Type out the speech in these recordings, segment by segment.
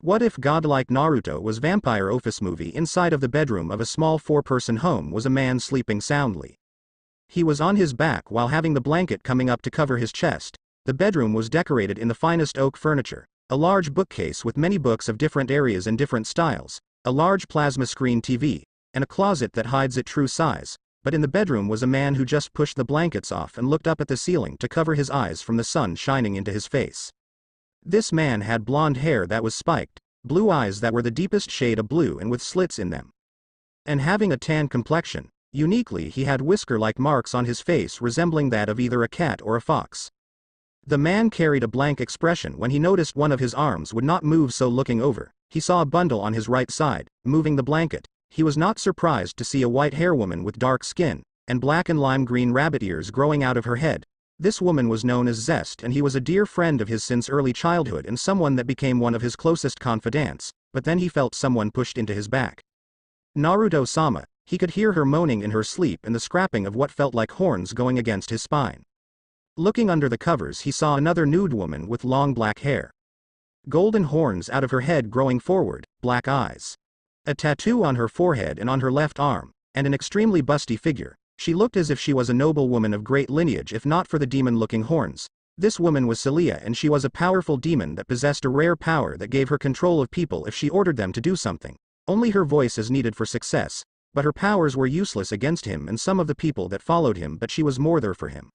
What if godlike Naruto was vampire ophis movie? Inside of the bedroom of a small 4-person home was a man sleeping soundly. He was on his back while having the blanket coming up to cover his chest. The bedroom was decorated in the finest oak furniture, a large bookcase with many books of different areas and different styles, a large plasma screen TV, and a closet that hides its true size. But in the bedroom was a man who just pushed the blankets off and looked up at the ceiling to cover his eyes from the sun shining into his face. This man had blonde hair that was spiked, blue eyes that were the deepest shade of blue and with slits in them. And having a tan complexion, uniquely he had whisker-like marks on his face resembling that of either a cat or a fox. The man carried a blank expression when he noticed one of his arms would not move, so looking over, he saw a bundle on his right side, moving the blanket. He was not surprised to see a white-haired woman with dark skin, and black and lime-green rabbit ears growing out of her head. This woman was known as Zest, and he was a dear friend of his since early childhood and someone that became one of his closest confidants, but then he felt someone pushed into his back. Naruto-sama, he could hear her moaning in her sleep and the scrapping of what felt like horns going against his spine. Looking under the covers, he saw another nude woman with long black hair. Golden horns out of her head growing forward, black eyes. A tattoo on her forehead and on her left arm, and an extremely busty figure. She looked as if she was a noble woman of great lineage if not for the demon-looking horns. This woman was Celia, and she was a powerful demon that possessed a rare power that gave her control of people if she ordered them to do something. Only her voice is needed for success, but her powers were useless against him and some of the people that followed him, but she was more there for him.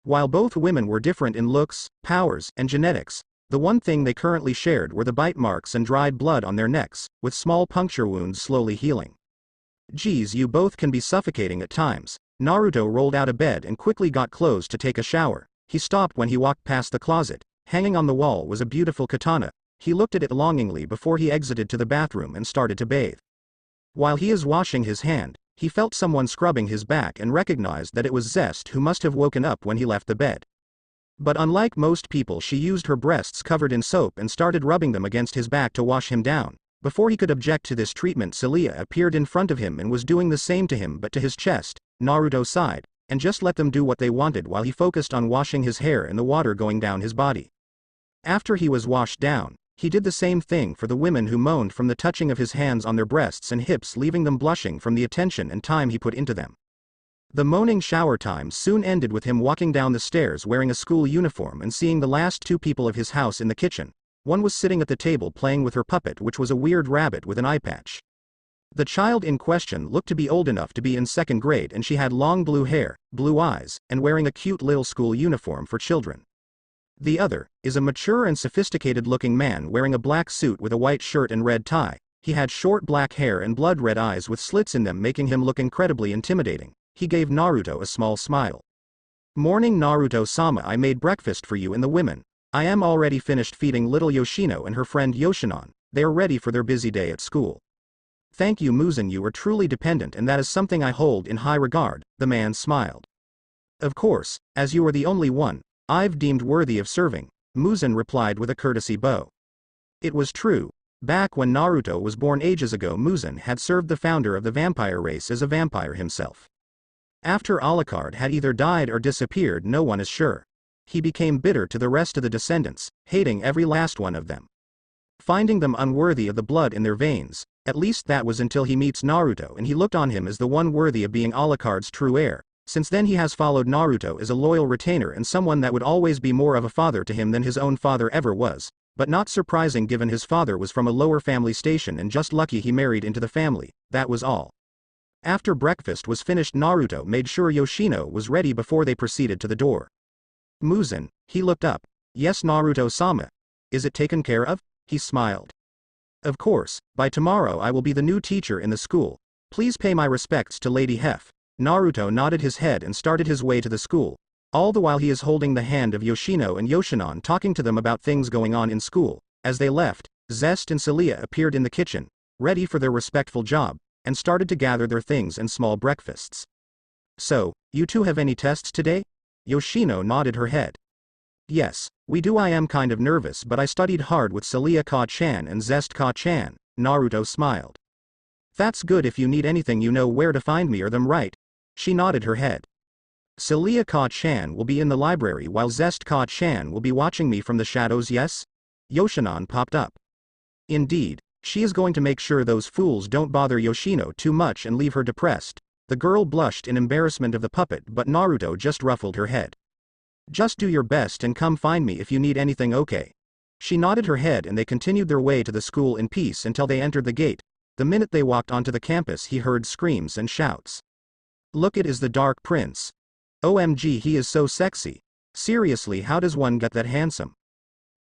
While both women were different in looks, powers, and genetics, the one thing they currently shared were the bite marks and dried blood on their necks, with small puncture wounds slowly healing. Geez, you both can be suffocating at times. Naruto rolled out of bed and quickly got clothes to take a shower. He stopped when he walked past the closet. Hanging on the wall was a beautiful katana. He looked at it longingly before he exited to the bathroom and started to bathe. While he is washing his hand, he felt someone scrubbing his back and recognized that it was Zest, who must have woken up when he left the bed. But unlike most people, she used her breasts covered in soap and started rubbing them against his back to wash him down. Before he could object to this treatment, Celia appeared in front of him and was doing the same to him but to his chest. Naruto sighed, and just let them do what they wanted while he focused on washing his hair and the water going down his body. After he was washed down, he did the same thing for the women who moaned from the touching of his hands on their breasts and hips, leaving them blushing from the attention and time he put into them. The moaning shower time soon ended with him walking down the stairs wearing a school uniform and seeing the last two people of his house in the kitchen. One was sitting at the table playing with her puppet, which was a weird rabbit with an eye patch. The child in question looked to be old enough to be in 2nd grade, and she had long blue hair, blue eyes, and wearing a cute little school uniform for children. The other is a mature and sophisticated looking man wearing a black suit with a white shirt and red tie. He had short black hair and blood red eyes with slits in them, making him look incredibly intimidating. He gave Naruto a small smile. "Morning, Naruto-sama, I made breakfast for you and the women. I am already finished feeding little Yoshino and her friend Yoshinon. They are ready for their busy day at school." "Thank you, Muzan, you are truly dependent and that is something I hold in high regard," the man smiled. "Of course, as you are the only one I've deemed worthy of serving," Muzan replied with a courtesy bow. It was true. Back when Naruto was born ages ago, Muzan had served the founder of the vampire race as a vampire himself. After Alucard had either died or disappeared, no one is sure. He became bitter to the rest of the descendants, hating every last one of them, finding them unworthy of the blood in their veins. At least that was until he meets Naruto, and he looked on him as the one worthy of being Alucard's true heir. Since then he has followed Naruto as a loyal retainer and someone that would always be more of a father to him than his own father ever was. But not surprising given his father was from a lower family station and just lucky he married into the family, that was all. After breakfast was finished, Naruto made sure Yoshino was ready before they proceeded to the door. "Muzan," he looked up. "Yes, Naruto-sama. Is it taken care of?" He smiled. "Of course, by tomorrow I will be the new teacher in the school. Please pay my respects to Lady Hef." Naruto nodded his head and started his way to the school. All the while he is holding the hand of Yoshino and Yoshinon, talking to them about things going on in school. As they left, Zest and Celia appeared in the kitchen, ready for their respectful job, and started to gather their things and small breakfasts. "So, you two have any tests today?" Yoshino nodded her head. "Yes, we do. I am kind of nervous, but I studied hard with Celia-ka-chan and Zest-ka-chan," Naruto smiled. "That's good. If you need anything you know where to find me or them, right?" She nodded her head. "Celia-ka-chan will be in the library while Zest-ka-chan will be watching me from the shadows, yes?" Yoshinon popped up. Indeed, she is going to make sure those fools don't bother Yoshino too much and leave her depressed. The girl blushed in embarrassment of the puppet, but Naruto just ruffled her head. Just do your best and come find me if you need anything, okay? She nodded her head and they continued their way to the school in peace until they entered the gate. The minute they walked onto the campus he heard screams and shouts. Look, it is the Dark Prince. OMG, he is so sexy. Seriously, how does one get that handsome?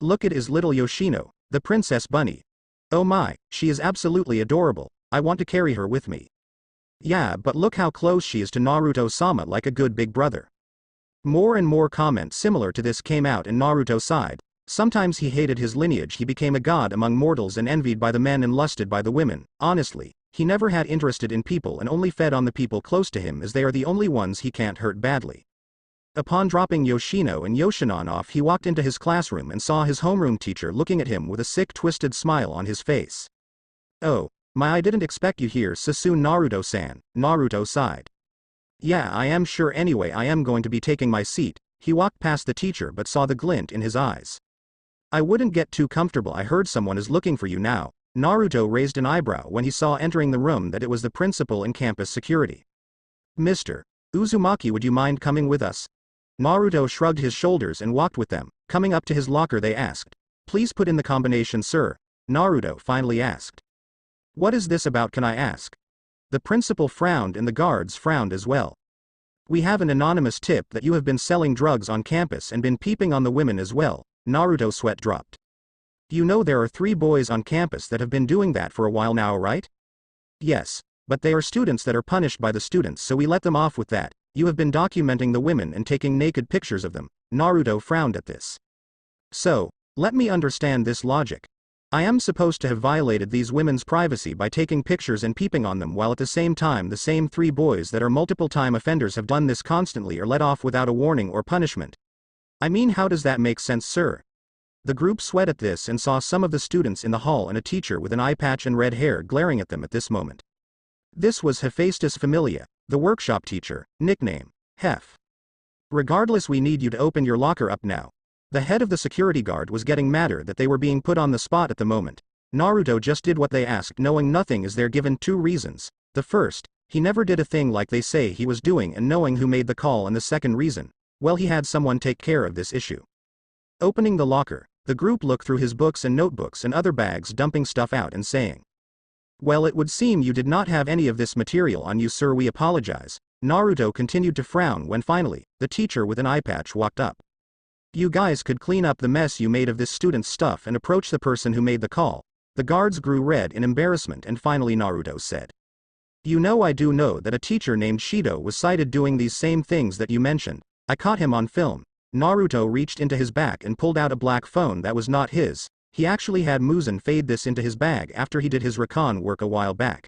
Look, it is little Yoshino, the princess bunny. Oh my, she is absolutely adorable. I want to carry her with me. Yeah, but look how close she is to Naruto-sama, like a good big brother. More and more comments similar to this came out in Naruto's side. Sometimes he hated his lineage, he became a god among mortals and envied by the men and lusted by the women. Honestly, he never had interested in people and only fed on the people close to him, as they are the only ones he can't hurt badly. Upon dropping Yoshino and Yoshinon off, he walked into his classroom and saw his homeroom teacher looking at him with a sick twisted smile on his face. Oh, I didn't expect you here, Sassoon Naruto-san. Naruto sighed. Yeah, I am sure, anyway I am going to be taking my seat. He walked past the teacher but saw the glint in his eyes. I wouldn't get too comfortable, I heard someone is looking for you now. Naruto raised an eyebrow when he saw entering the room that it was the principal and campus security. Mr. Uzumaki, would you mind coming with us? Naruto shrugged his shoulders and walked with them. Coming up to his locker they asked. Please put in the combination, sir. Naruto finally asked. What is this about, can I ask? The principal frowned and the guards frowned as well. We have an anonymous tip that you have been selling drugs on campus and been peeping on the women as well. Naruto's sweat dropped. You know there are 3 boys on campus that have been doing that for a while now, right? Yes, but they are students that are punished by the students, so we let them off with that. You have been documenting the women and taking naked pictures of them. Naruto frowned at this. So, let me understand this logic. I am supposed to have violated these women's privacy by taking pictures and peeping on them, while at the same time the same 3 boys that are multiple time offenders have done this constantly or let off without a warning or punishment. I mean, how does that make sense, sir? The group sweat at this and saw some of the students in the hall and a teacher with an eye patch and red hair glaring at them at this moment. This was Hephaestus Familia, the workshop teacher, nickname Hef. Regardless, we need you to open your locker up now. The head of the security guard was getting madder that they were being put on the spot at the moment. Naruto just did what they asked, knowing nothing is there, given 2 reasons. The first, he never did a thing like they say he was doing, and knowing who made the call, and the second reason, well, he had someone take care of this issue. Opening the locker, the group looked through his books and notebooks and other bags, dumping stuff out and saying, well, it would seem you did not have any of this material on you, sir, we apologize. Naruto continued to frown when finally, the teacher with an eye patch walked up. You guys could clean up the mess you made of this student's stuff and approach the person who made the call. The guards grew red in embarrassment and finally Naruto said. You know, I do know that a teacher named Shido was cited doing these same things that you mentioned. I caught him on film. Naruto reached into his back and pulled out a black phone that was not his. He actually had Muzan fade this into his bag after he did his recon work a while back.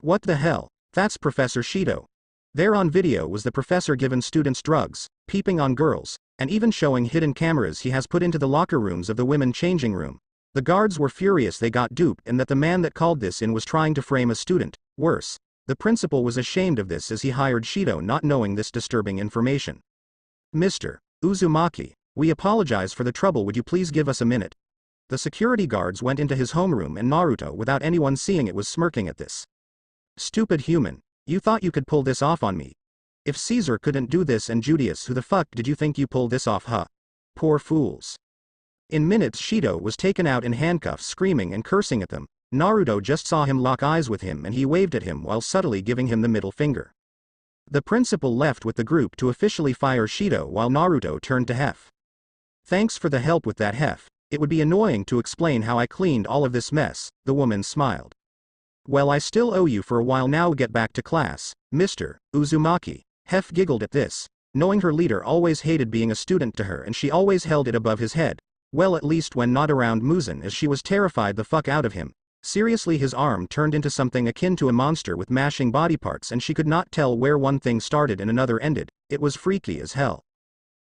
What the hell? That's Professor Shido. There on video was the professor giving students drugs, peeping on girls, and even showing hidden cameras he has put into the locker rooms of the women changing room. The guards were furious they got duped and that the man that called this in was trying to frame a student. Worse, the principal was ashamed of this as he hired Shido not knowing this disturbing information. Mr. Uzumaki, we apologize for the trouble, would you please give us a minute? The security guards went into his homeroom and Naruto, without anyone seeing it, was smirking at this. Stupid human, you thought you could pull this off on me? If Caesar couldn't do this and Julius, who the fuck did you think you pulled this off, huh? Poor fools. In minutes Shido was taken out in handcuffs, screaming and cursing at them. Naruto just saw him lock eyes with him and he waved at him while subtly giving him the middle finger. The principal left with the group to officially fire Shido while Naruto turned to Hef. Thanks for the help with that, Hef. It would be annoying to explain how I cleaned all of this mess. The woman smiled. Well, I still owe you for a while now, get back to class, Mr. Uzumaki. Hef giggled at this, knowing her leader always hated being a student to her and she always held it above his head. Well, at least when not around Muzan, as she was terrified the fuck out of him. Seriously, his arm turned into something akin to a monster with mashing body parts and she could not tell where one thing started and another ended. It was freaky as hell.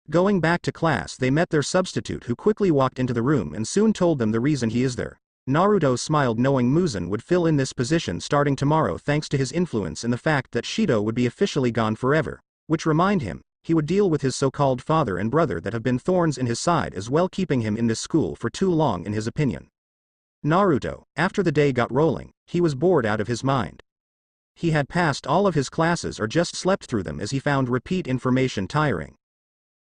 Going back to class, they met their substitute, who quickly walked into the room and soon told them the reason he is there. Naruto smiled, knowing Muzan would fill in this position starting tomorrow thanks to his influence and the fact that Shido would be officially gone forever, which remind him, he would deal with his so-called father and brother that have been thorns in his side as well, keeping him in this school for too long in his opinion. Naruto, after the day got rolling, he was bored out of his mind. He had passed all of his classes or just slept through them as he found repeat information tiring.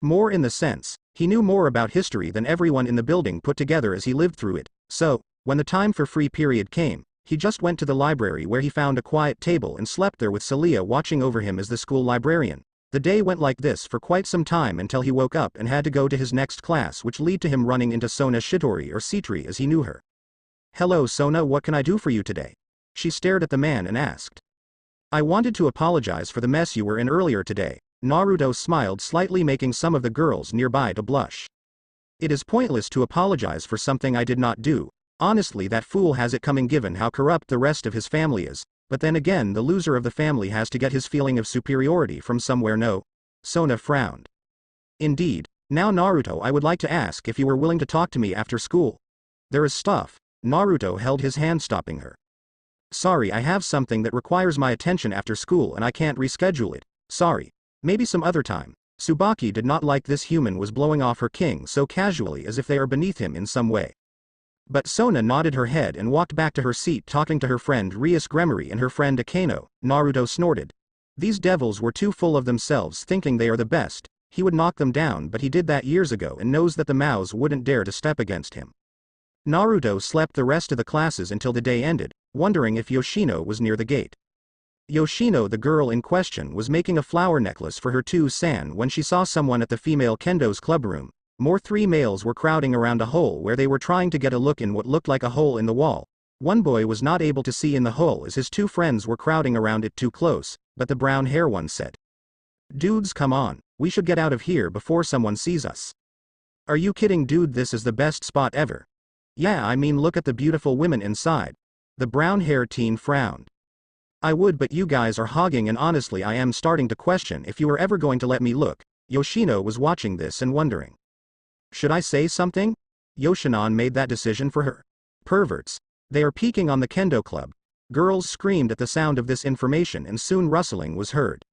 More in the sense, he knew more about history than everyone in the building put together as he lived through it, so, when the time for free period came, he just went to the library where he found a quiet table and slept there with Celia watching over him as the school librarian. The day went like this for quite some time until he woke up and had to go to his next class, which led to him running into Sona Shitori or Citri as he knew her. "Hello Sona, what can I do for you today?" She stared at the man and asked. "I wanted to apologize for the mess you were in earlier today." Naruto smiled slightly, making some of the girls nearby to blush. "It is pointless to apologize for something I did not do. Honestly, that fool has it coming given how corrupt the rest of his family is, but then again the loser of the family has to get his feeling of superiority from somewhere, no?" Sona frowned. "Indeed. Now Naruto, I would like to ask if you were willing to talk to me after school." "There is stuff." Naruto held his hand, stopping her. "Sorry, I have something that requires my attention after school and I can't reschedule it. Sorry. Maybe some other time." Tsubaki did not like this human was blowing off her king so casually as if they are beneath him in some way. But Sona nodded her head and walked back to her seat talking to her friend Rias Gremory and her friend Akano. Naruto snorted. These devils were too full of themselves, thinking they are the best. He would knock them down, but he did that years ago and knows that the Maos wouldn't dare to step against him. Naruto slept the rest of the classes until the day ended, wondering if Yoshino was near the gate. Yoshino, the girl in question, was making a flower necklace for her two-san when she saw someone at the female kendo's clubroom. Three males were crowding around a hole where they were trying to get a look in what looked like a hole in the wall. One boy was not able to see in the hole as his two friends were crowding around it too close, but the brown hair one said, "Dudes, come on, we should get out of here before someone sees us." "Are you kidding, dude? This is the best spot ever." "Yeah, I mean, look at the beautiful women inside." The brown-haired teen frowned. "I would, but you guys are hogging, and honestly I am starting to question if you are ever going to let me look." Yoshino was watching this and wondering. Should I say something? Yoshinon made that decision for her. Perverts. They are peeking on the kendo club. Girls screamed at the sound of this information and soon rustling was heard.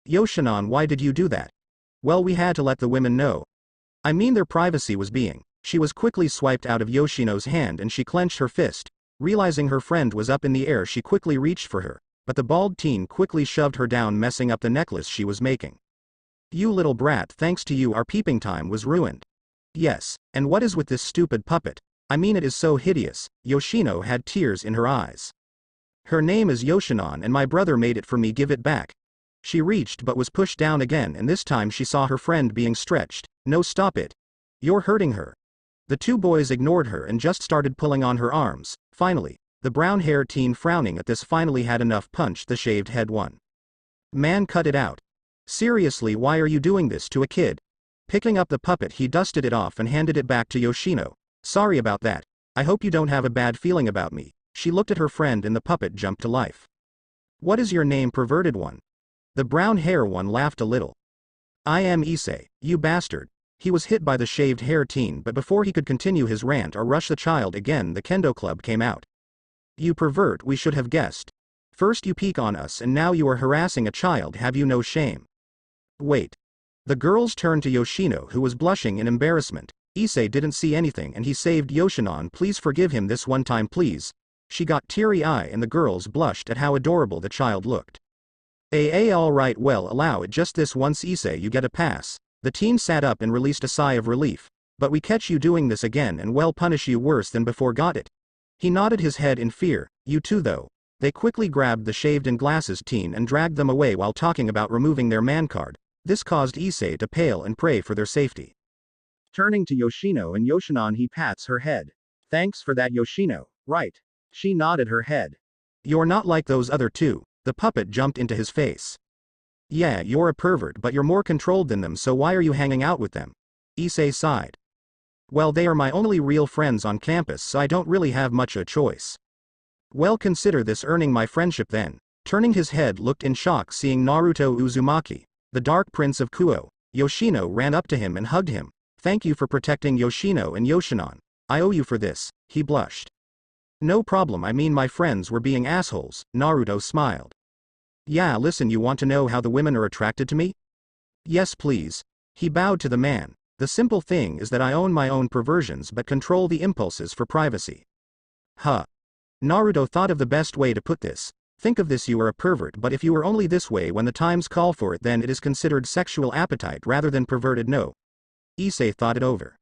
Yoshinon, why did you do that? Well, we had to let the women know. I mean, their privacy was being. She was quickly swiped out of Yoshino's hand and she clenched her fist. Realizing her friend was up in the air, she quickly reached for her, but the bald teen quickly shoved her down, messing up the necklace she was making. "You little brat, thanks to you our peeping time was ruined." "Yes, and what is with this stupid puppet? I mean, it is so hideous." Yoshino had tears in her eyes. "Her name is Yoshinon and my brother made it for me, give it back." She reached but was pushed down again, and this time she saw her friend being stretched. "No, stop it. You're hurting her." The two boys ignored her and just started pulling on her arms. Finally, the brown-haired teen, frowning at this, finally had enough, punched the shaved head one. "Man, cut it out. Seriously, why are you doing this to a kid?" Picking up the puppet, he dusted it off and handed it back to Yoshino. "Sorry about that. I hope you don't have a bad feeling about me." She looked at her friend and the puppet jumped to life. "What is your name, perverted one?" The brown hair one laughed a little. "I am Issei, you bastard." He was hit by the shaved hair teen, but before he could continue his rant or rush the child again, the kendo club came out. "You pervert, we should have guessed. First you peek on us and now you are harassing a child, have you no shame?" "Wait." The girls turned to Yoshino, who was blushing in embarrassment. Issei didn't see anything and he saved Yoshinon, please forgive him this one time please. She got teary-eyed and the girls blushed at how adorable the child looked. Alright, well, allow it just this once Issei, you get a pass." The teen sat up and released a sigh of relief. "But we catch you doing this again and well punish you worse than before, got it?" He nodded his head in fear. "You too though." They quickly grabbed the shaved and glasses teen and dragged them away while talking about removing their man card. This caused Issei to pale and pray for their safety. Turning to Yoshino and Yoshinon, he pats her head. "Thanks for that, Yoshino, right?" She nodded her head. "You're not like those other two." The puppet jumped into his face. "Yeah, you're a pervert, but you're more controlled than them, so why are you hanging out with them?" Issei sighed. "Well, they are my only real friends on campus, so I don't really have much a choice." "Well, consider this earning my friendship then." Turning his head, looked in shock seeing Naruto Uzumaki, the Dark Prince of Kuo. Yoshino ran up to him and hugged him. "Thank you for protecting Yoshino and Yoshinon. I owe you for this." He blushed. "No problem, I mean, my friends were being assholes." Naruto smiled. "Yeah, listen, you want to know how the women are attracted to me?" "Yes, please." He bowed to the man. "The simple thing is that I own my own perversions but control the impulses for privacy." Huh. Naruto thought of the best way to put this. Think of this: you are a pervert, but if you are only this way when the times call for it, then it is considered sexual appetite rather than perverted. No. Issei thought it over.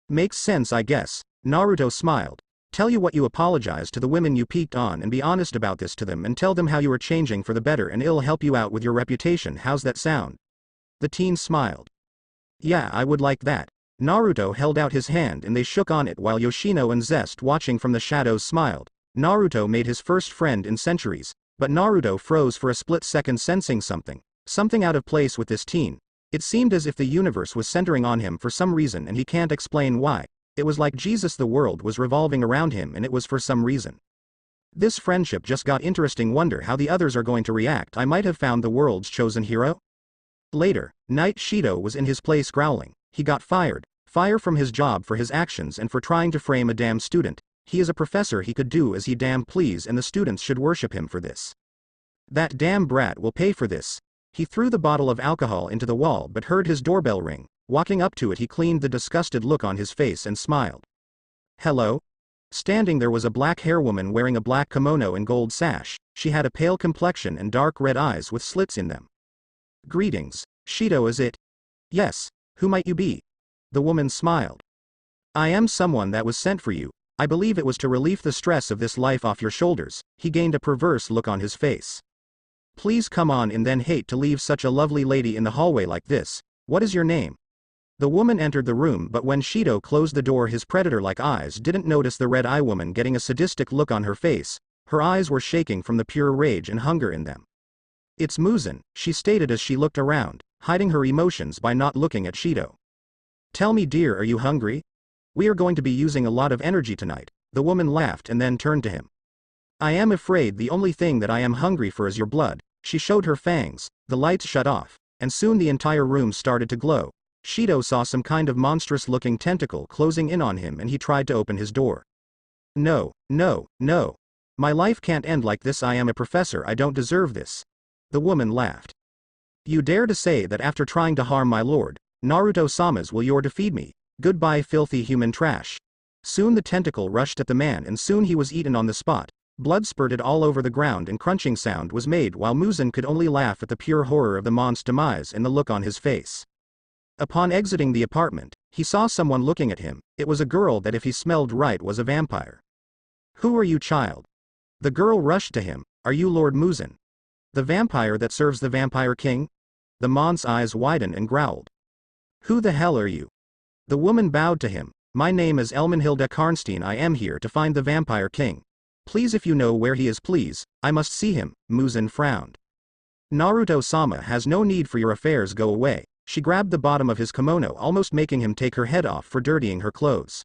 Makes sense, I guess. Naruto smiled. Tell you what, you apologize to the women you peeked on and be honest about this to them and tell them how you are changing for the better and it'll help you out with your reputation. How's that sound? The teen smiled. Yeah, I would like that. Naruto held out his hand and they shook on it while Yoshino and Zest, watching from the shadows, smiled. Naruto made his first friend in centuries, but Naruto froze for a split second, sensing something out of place with this teen. It seemed as if the universe was centering on him for some reason and he can't explain why. It was like Jesus, the world was revolving around him and it was for some reason. This friendship just got interesting. Wonder how the others are going to react. I might have found the world's chosen hero? Later, Night Shido was in his place growling. He got fired from his job for his actions and for trying to frame a damn student. He is a professor, he could do as he damn please and the students should worship him for this. That damn brat will pay for this. He threw the bottle of alcohol into the wall but heard his doorbell ring. Walking up to it, he cleaned the disgusted look on his face and smiled. Hello? Standing there was a black hair woman wearing a black kimono and gold sash. She had a pale complexion and dark red eyes with slits in them. Greetings, Shido, is it? Yes, who might you be? The woman smiled. I am someone that was sent for you. I believe it was to relieve the stress of this life off your shoulders. He gained a perverse look on his face. Please come on in, then hate to leave such a lovely lady in the hallway like this. What is your name? The woman entered the room, but when Shido closed the door, his predator-like eyes didn't notice the red-eye woman getting a sadistic look on her face. Her eyes were shaking from the pure rage and hunger in them. It's Muzan, she stated as she looked around, hiding her emotions by not looking at Shido. Tell me, dear, are you hungry? We are going to be using a lot of energy tonight. The woman laughed and then turned to him. I am afraid the only thing that I am hungry for is your blood. She showed her fangs. The lights shut off, and soon the entire room started to glow. Shido saw some kind of monstrous-looking tentacle closing in on him and he tried to open his door. No, no, no. My life can't end like this. I am a professor. I don't deserve this. The woman laughed. You dare to say that after trying to harm my lord, Naruto-sama's will you defeat me? Goodbye, filthy human trash. Soon the tentacle rushed at the man and soon he was eaten on the spot. Blood spurted all over the ground and crunching sound was made while Muzan could only laugh at the pure horror of the monster's demise and the look on his face. Upon exiting the apartment, he saw someone looking at him. It was a girl that, if he smelled right, was a vampire. Who are you, child? The girl rushed to him. Are you Lord Muzan? The vampire that serves the Vampire King? The mon's eyes widened and growled. Who the hell are you? The woman bowed to him. My name is Elmenhilde Karnstein. I am here to find the Vampire King. Please, if you know where he is, please, I must see him. Muzan frowned. Naruto-sama has no need for your affairs, go away. She grabbed the bottom of his kimono, almost making him take her head off for dirtying her clothes.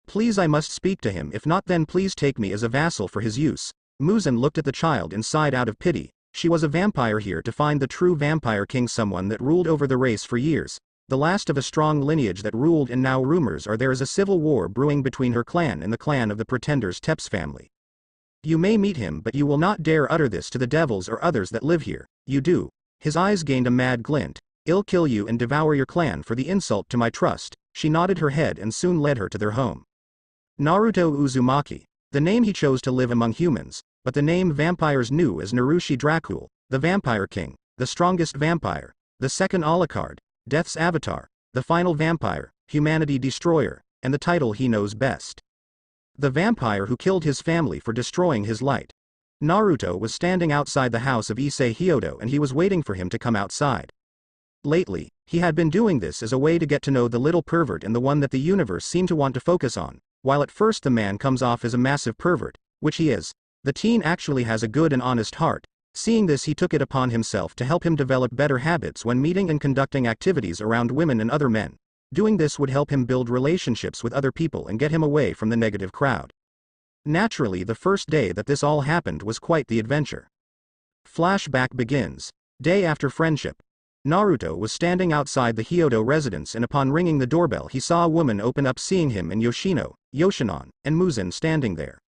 Please, I must speak to him, if not then please take me as a vassal for his use. Muzan looked at the child inside out of pity. She was a vampire here to find the true Vampire King, someone that ruled over the race for years. The last of a strong lineage that ruled, and now rumors are there is a civil war brewing between her clan and the clan of the Pretender's Tepes family. You may meet him, but you will not dare utter this to the devils or others that live here. You do. His eyes gained a mad glint. I'll kill you and devour your clan for the insult to my trust. She nodded her head and soon led her to their home. Naruto Uzumaki. The name he chose to live among humans, but the name vampires knew as Narushi Dracul, the Vampire King, the strongest vampire, the second Alucard, Death's avatar, the final vampire, humanity destroyer, and the title he knows best. The vampire who killed his family for destroying his light. Naruto was standing outside the house of Issei Hyodo and he was waiting for him to come outside. Lately, he had been doing this as a way to get to know the little pervert and the one that the universe seemed to want to focus on. While at first the man comes off as a massive pervert, which he is, the teen actually has a good and honest heart. Seeing this, he took it upon himself to help him develop better habits when meeting and conducting activities around women and other men. Doing this would help him build relationships with other people and get him away from the negative crowd. Naturally, the first day that this all happened was quite the adventure. Flashback begins. Day after friendship. Naruto was standing outside the Hyodo residence and upon ringing the doorbell he saw a woman open up, seeing him and Yoshino, Yoshinon, and Muzan standing there.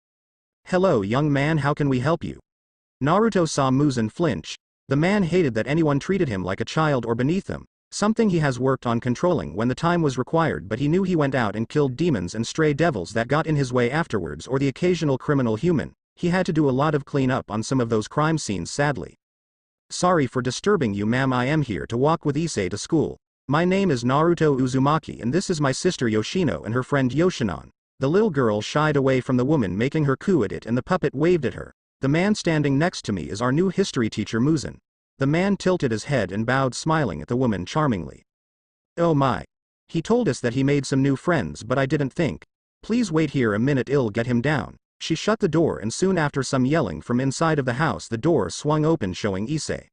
Hello young man, how can we help you? Naruto saw Muzan flinch. The man hated that anyone treated him like a child or beneath him, Something he has worked on controlling when the time was required, but he knew he went out and killed demons and stray devils that got in his way afterwards, or the occasional criminal human. He had to do a lot of cleanup on some of those crime scenes, sadly. Sorry for disturbing you, ma'am. I am here to walk with Issei to school. My name is Naruto Uzumaki, and this is my sister Yoshino and her friend Yoshinon. The little girl shied away from the woman making her coo at it, and the puppet waved at her. The man standing next to me is our new history teacher, Muzan. The man tilted his head and bowed, smiling at the woman charmingly. Oh my. He told us that he made some new friends, but I didn't think. Please wait here a minute, I'll get him down. She shut the door, and soon after some yelling from inside of the house, the door swung open, showing Issei.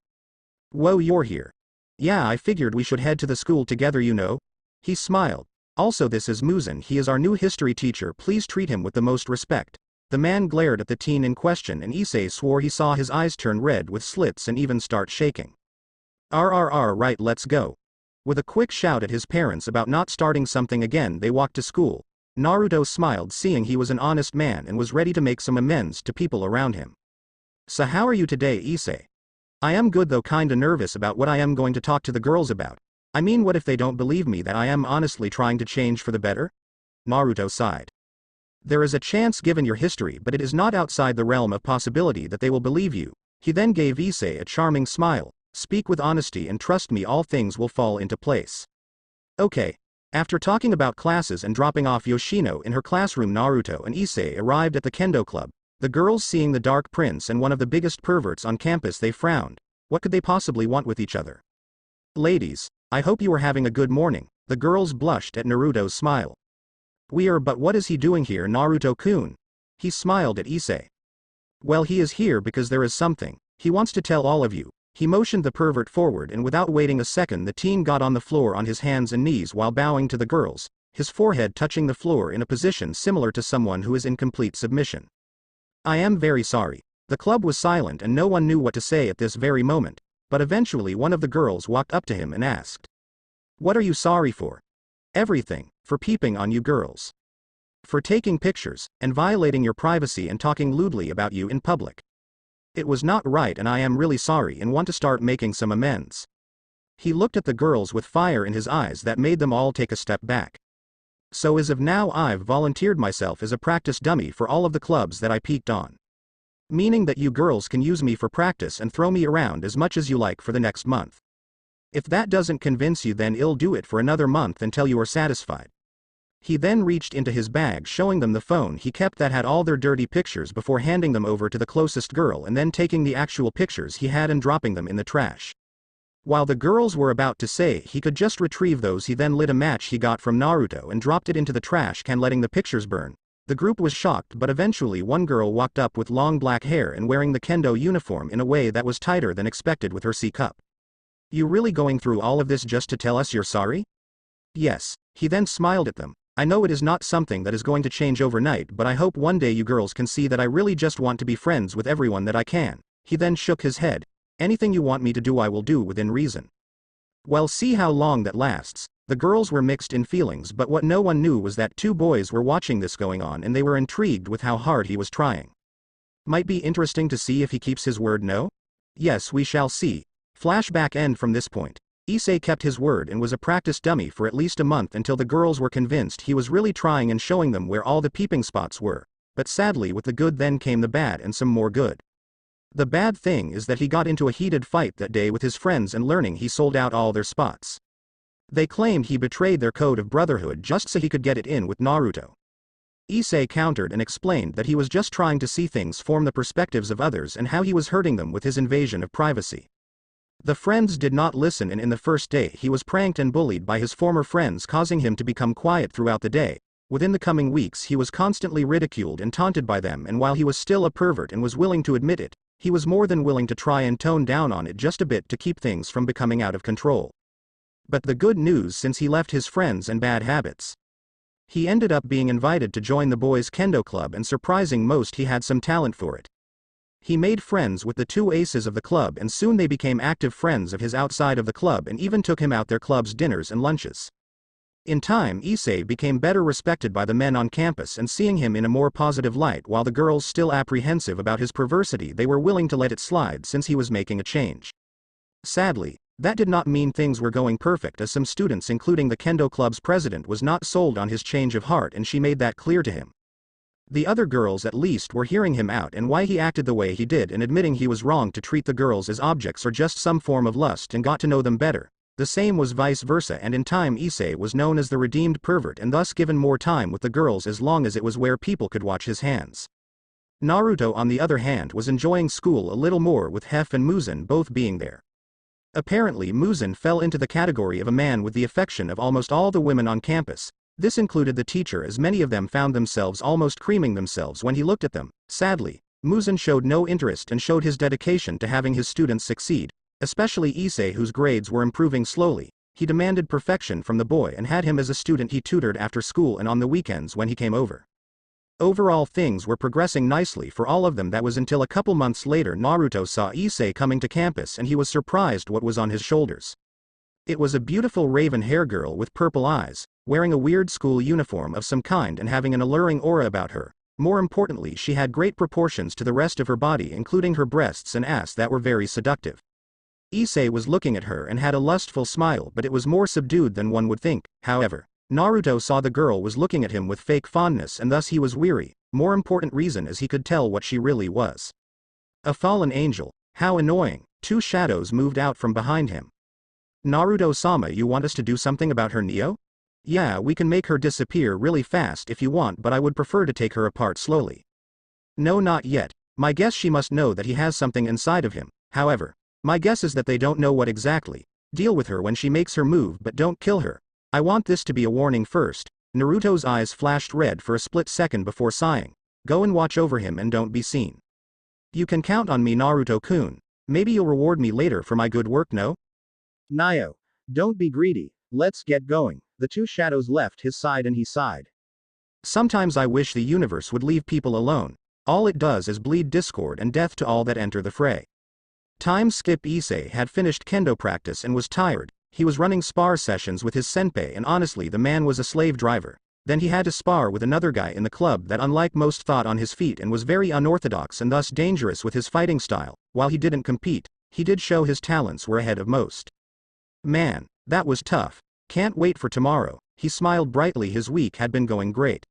Whoa, you're here. Yeah, I figured we should head to the school together, you know. He smiled. Also, this is Muzan. He is our new history teacher. Please treat him with the most respect. The man glared at the teen in question, and Issei swore he saw his eyes turn red with slits and even start shaking. Right, let's go. With a quick shout at his parents about not starting something again, they walked to school. Naruto smiled, seeing he was an honest man and was ready to make some amends to people around him. So how are you today, Issei? I am good, though kinda nervous about what I am going to talk to the girls about. I mean, what if they don't believe me that I am honestly trying to change for the better? Naruto sighed. There is a chance given your history, but it is not outside the realm of possibility that they will believe you. He then gave Issei a charming smile. Speak with honesty and trust me, all things will fall into place. Okay. After talking about classes and dropping off Yoshino in her classroom, Naruto and Issei arrived at the kendo club. The girls, seeing the dark prince and one of the biggest perverts on campus, they frowned. What could they possibly want with each other? Ladies, I hope you are having a good morning. The girls blushed at Naruto's smile. We are, but what is he doing here, Naruto-kun? He smiled at Issei. Well, he is here because there is something he wants to tell all of you. He motioned the pervert forward, and without waiting a second, the teen got on the floor on his hands and knees while bowing to the girls, his forehead touching the floor in a position similar to someone who is in complete submission. I am very sorry. The club was silent and no one knew what to say at this very moment, but eventually one of the girls walked up to him and asked. What are you sorry for? Everything. For peeping on you girls. For taking pictures, and violating your privacy and talking lewdly about you in public. It was not right, and I am really sorry and want to start making some amends. He looked at the girls with fire in his eyes that made them all take a step back. So as of now, I've volunteered myself as a practice dummy for all of the clubs that I peeked on. Meaning that you girls can use me for practice and throw me around as much as you like for the next month. If that doesn't convince you, then I'll do it for another month until you are satisfied. He then reached into his bag, showing them the phone he kept that had all their dirty pictures, before handing them over to the closest girl and then taking the actual pictures he had and dropping them in the trash. While the girls were about to say he could just retrieve those, he then lit a match he got from Naruto and dropped it into the trash can, letting the pictures burn. The group was shocked, but eventually one girl walked up with long black hair and wearing the kendo uniform in a way that was tighter than expected with her C-cup. You really going through all of this just to tell us you're sorry? Yes. He then smiled at them. I know it is not something that is going to change overnight, but I hope one day you girls can see that I really just want to be friends with everyone that I can. He then shook his head. Anything you want me to do, I will do within reason. Well, see how long that lasts. The girls were mixed in feelings, but what no one knew was that two boys were watching this going on and they were intrigued with how hard he was trying. Might be interesting to see if he keeps his word, no? Yes, we shall see. Flashback end from this point. Issei kept his word and was a practice dummy for at least a month until the girls were convinced he was really trying and showing them where all the peeping spots were. But sadly, with the good then came the bad, and some more good. The bad thing is that he got into a heated fight that day with his friends, and learning he sold out all their spots. They claimed he betrayed their code of brotherhood just so he could get it in with Naruto. Issei countered and explained that he was just trying to see things from the perspectives of others and how he was hurting them with his invasion of privacy. The friends did not listen, and in the first day he was pranked and bullied by his former friends, causing him to become quiet throughout the day. Within the coming weeks he was constantly ridiculed and taunted by them, and while he was still a pervert and was willing to admit it, he was more than willing to try and tone down on it just a bit to keep things from becoming out of control. But the good news, since he left his friends and bad habits, he ended up being invited to join the boys' kendo club, and surprising most, he had some talent for it. He made friends with the two aces of the club, and soon they became active friends of his outside of the club and even took him out their club's dinners and lunches. In time, Issei became better respected by the men on campus, and seeing him in a more positive light, while the girls still apprehensive about his perversity, they were willing to let it slide since he was making a change. Sadly, That did not mean things were going perfect, as some students including the Kendo Club's president was not sold on his change of heart, and she made that clear to him. The other girls at least were hearing him out and why he acted the way he did and admitting he was wrong to treat the girls as objects or just some form of lust, and got to know them better. The same was vice versa, and in time Issei was known as the redeemed pervert and thus given more time with the girls as long as it was where people could watch his hands. Naruto on the other hand was enjoying school a little more, with Hef and Muzan both being there. Apparently Muzan fell into the category of a man with the affection of almost all the women on campus. This included the teacher, as many of them found themselves almost creaming themselves when he looked at them. Sadly, Muzan showed no interest and showed his dedication to having his students succeed, especially Issei, whose grades were improving slowly. He demanded perfection from the boy and had him as a student he tutored after school and on the weekends when he came over. Overall things were progressing nicely for all of them. That was until a couple months later Naruto saw Issei coming to campus and he was surprised what was on his shoulders. It was a beautiful raven hair girl with purple eyes, wearing a weird school uniform of some kind and having an alluring aura about her. More importantly, she had great proportions to the rest of her body, including her breasts and ass, that were very seductive. Issei was looking at her and had a lustful smile, but it was more subdued than one would think. However, Naruto saw the girl was looking at him with fake fondness and thus he was weary. More important reason, as he could tell what she really was. A fallen angel. How annoying. Two shadows moved out from behind him. Naruto-sama, you want us to do something about her, Neo? Yeah, we can make her disappear really fast if you want, but I would prefer to take her apart slowly. No, not yet. My guess, she must know that he has something inside of him. However, my guess is that they don't know what exactly. Deal with her when she makes her move, but don't kill her. I want this to be a warning first. Naruto's eyes flashed red for a split second before sighing. Go and watch over him and don't be seen. You can count on me, Naruto-kun. Maybe you'll reward me later for my good work, no? Nio. Don't be greedy. Let's get going. The two shadows left his side and he sighed. Sometimes I wish the universe would leave people alone. All it does is bleed discord and death to all that enter the fray. Time skip. Issei had finished kendo practice and was tired. He was running spar sessions with his senpai, and honestly the man was a slave driver. Then he had to spar with another guy in the club that, unlike most, thought on his feet and was very unorthodox and thus dangerous with his fighting style. While he didn't compete, he did show his talents were ahead of most. Man, that was tough. Can't wait for tomorrow. He smiled brightly. His week had been going great.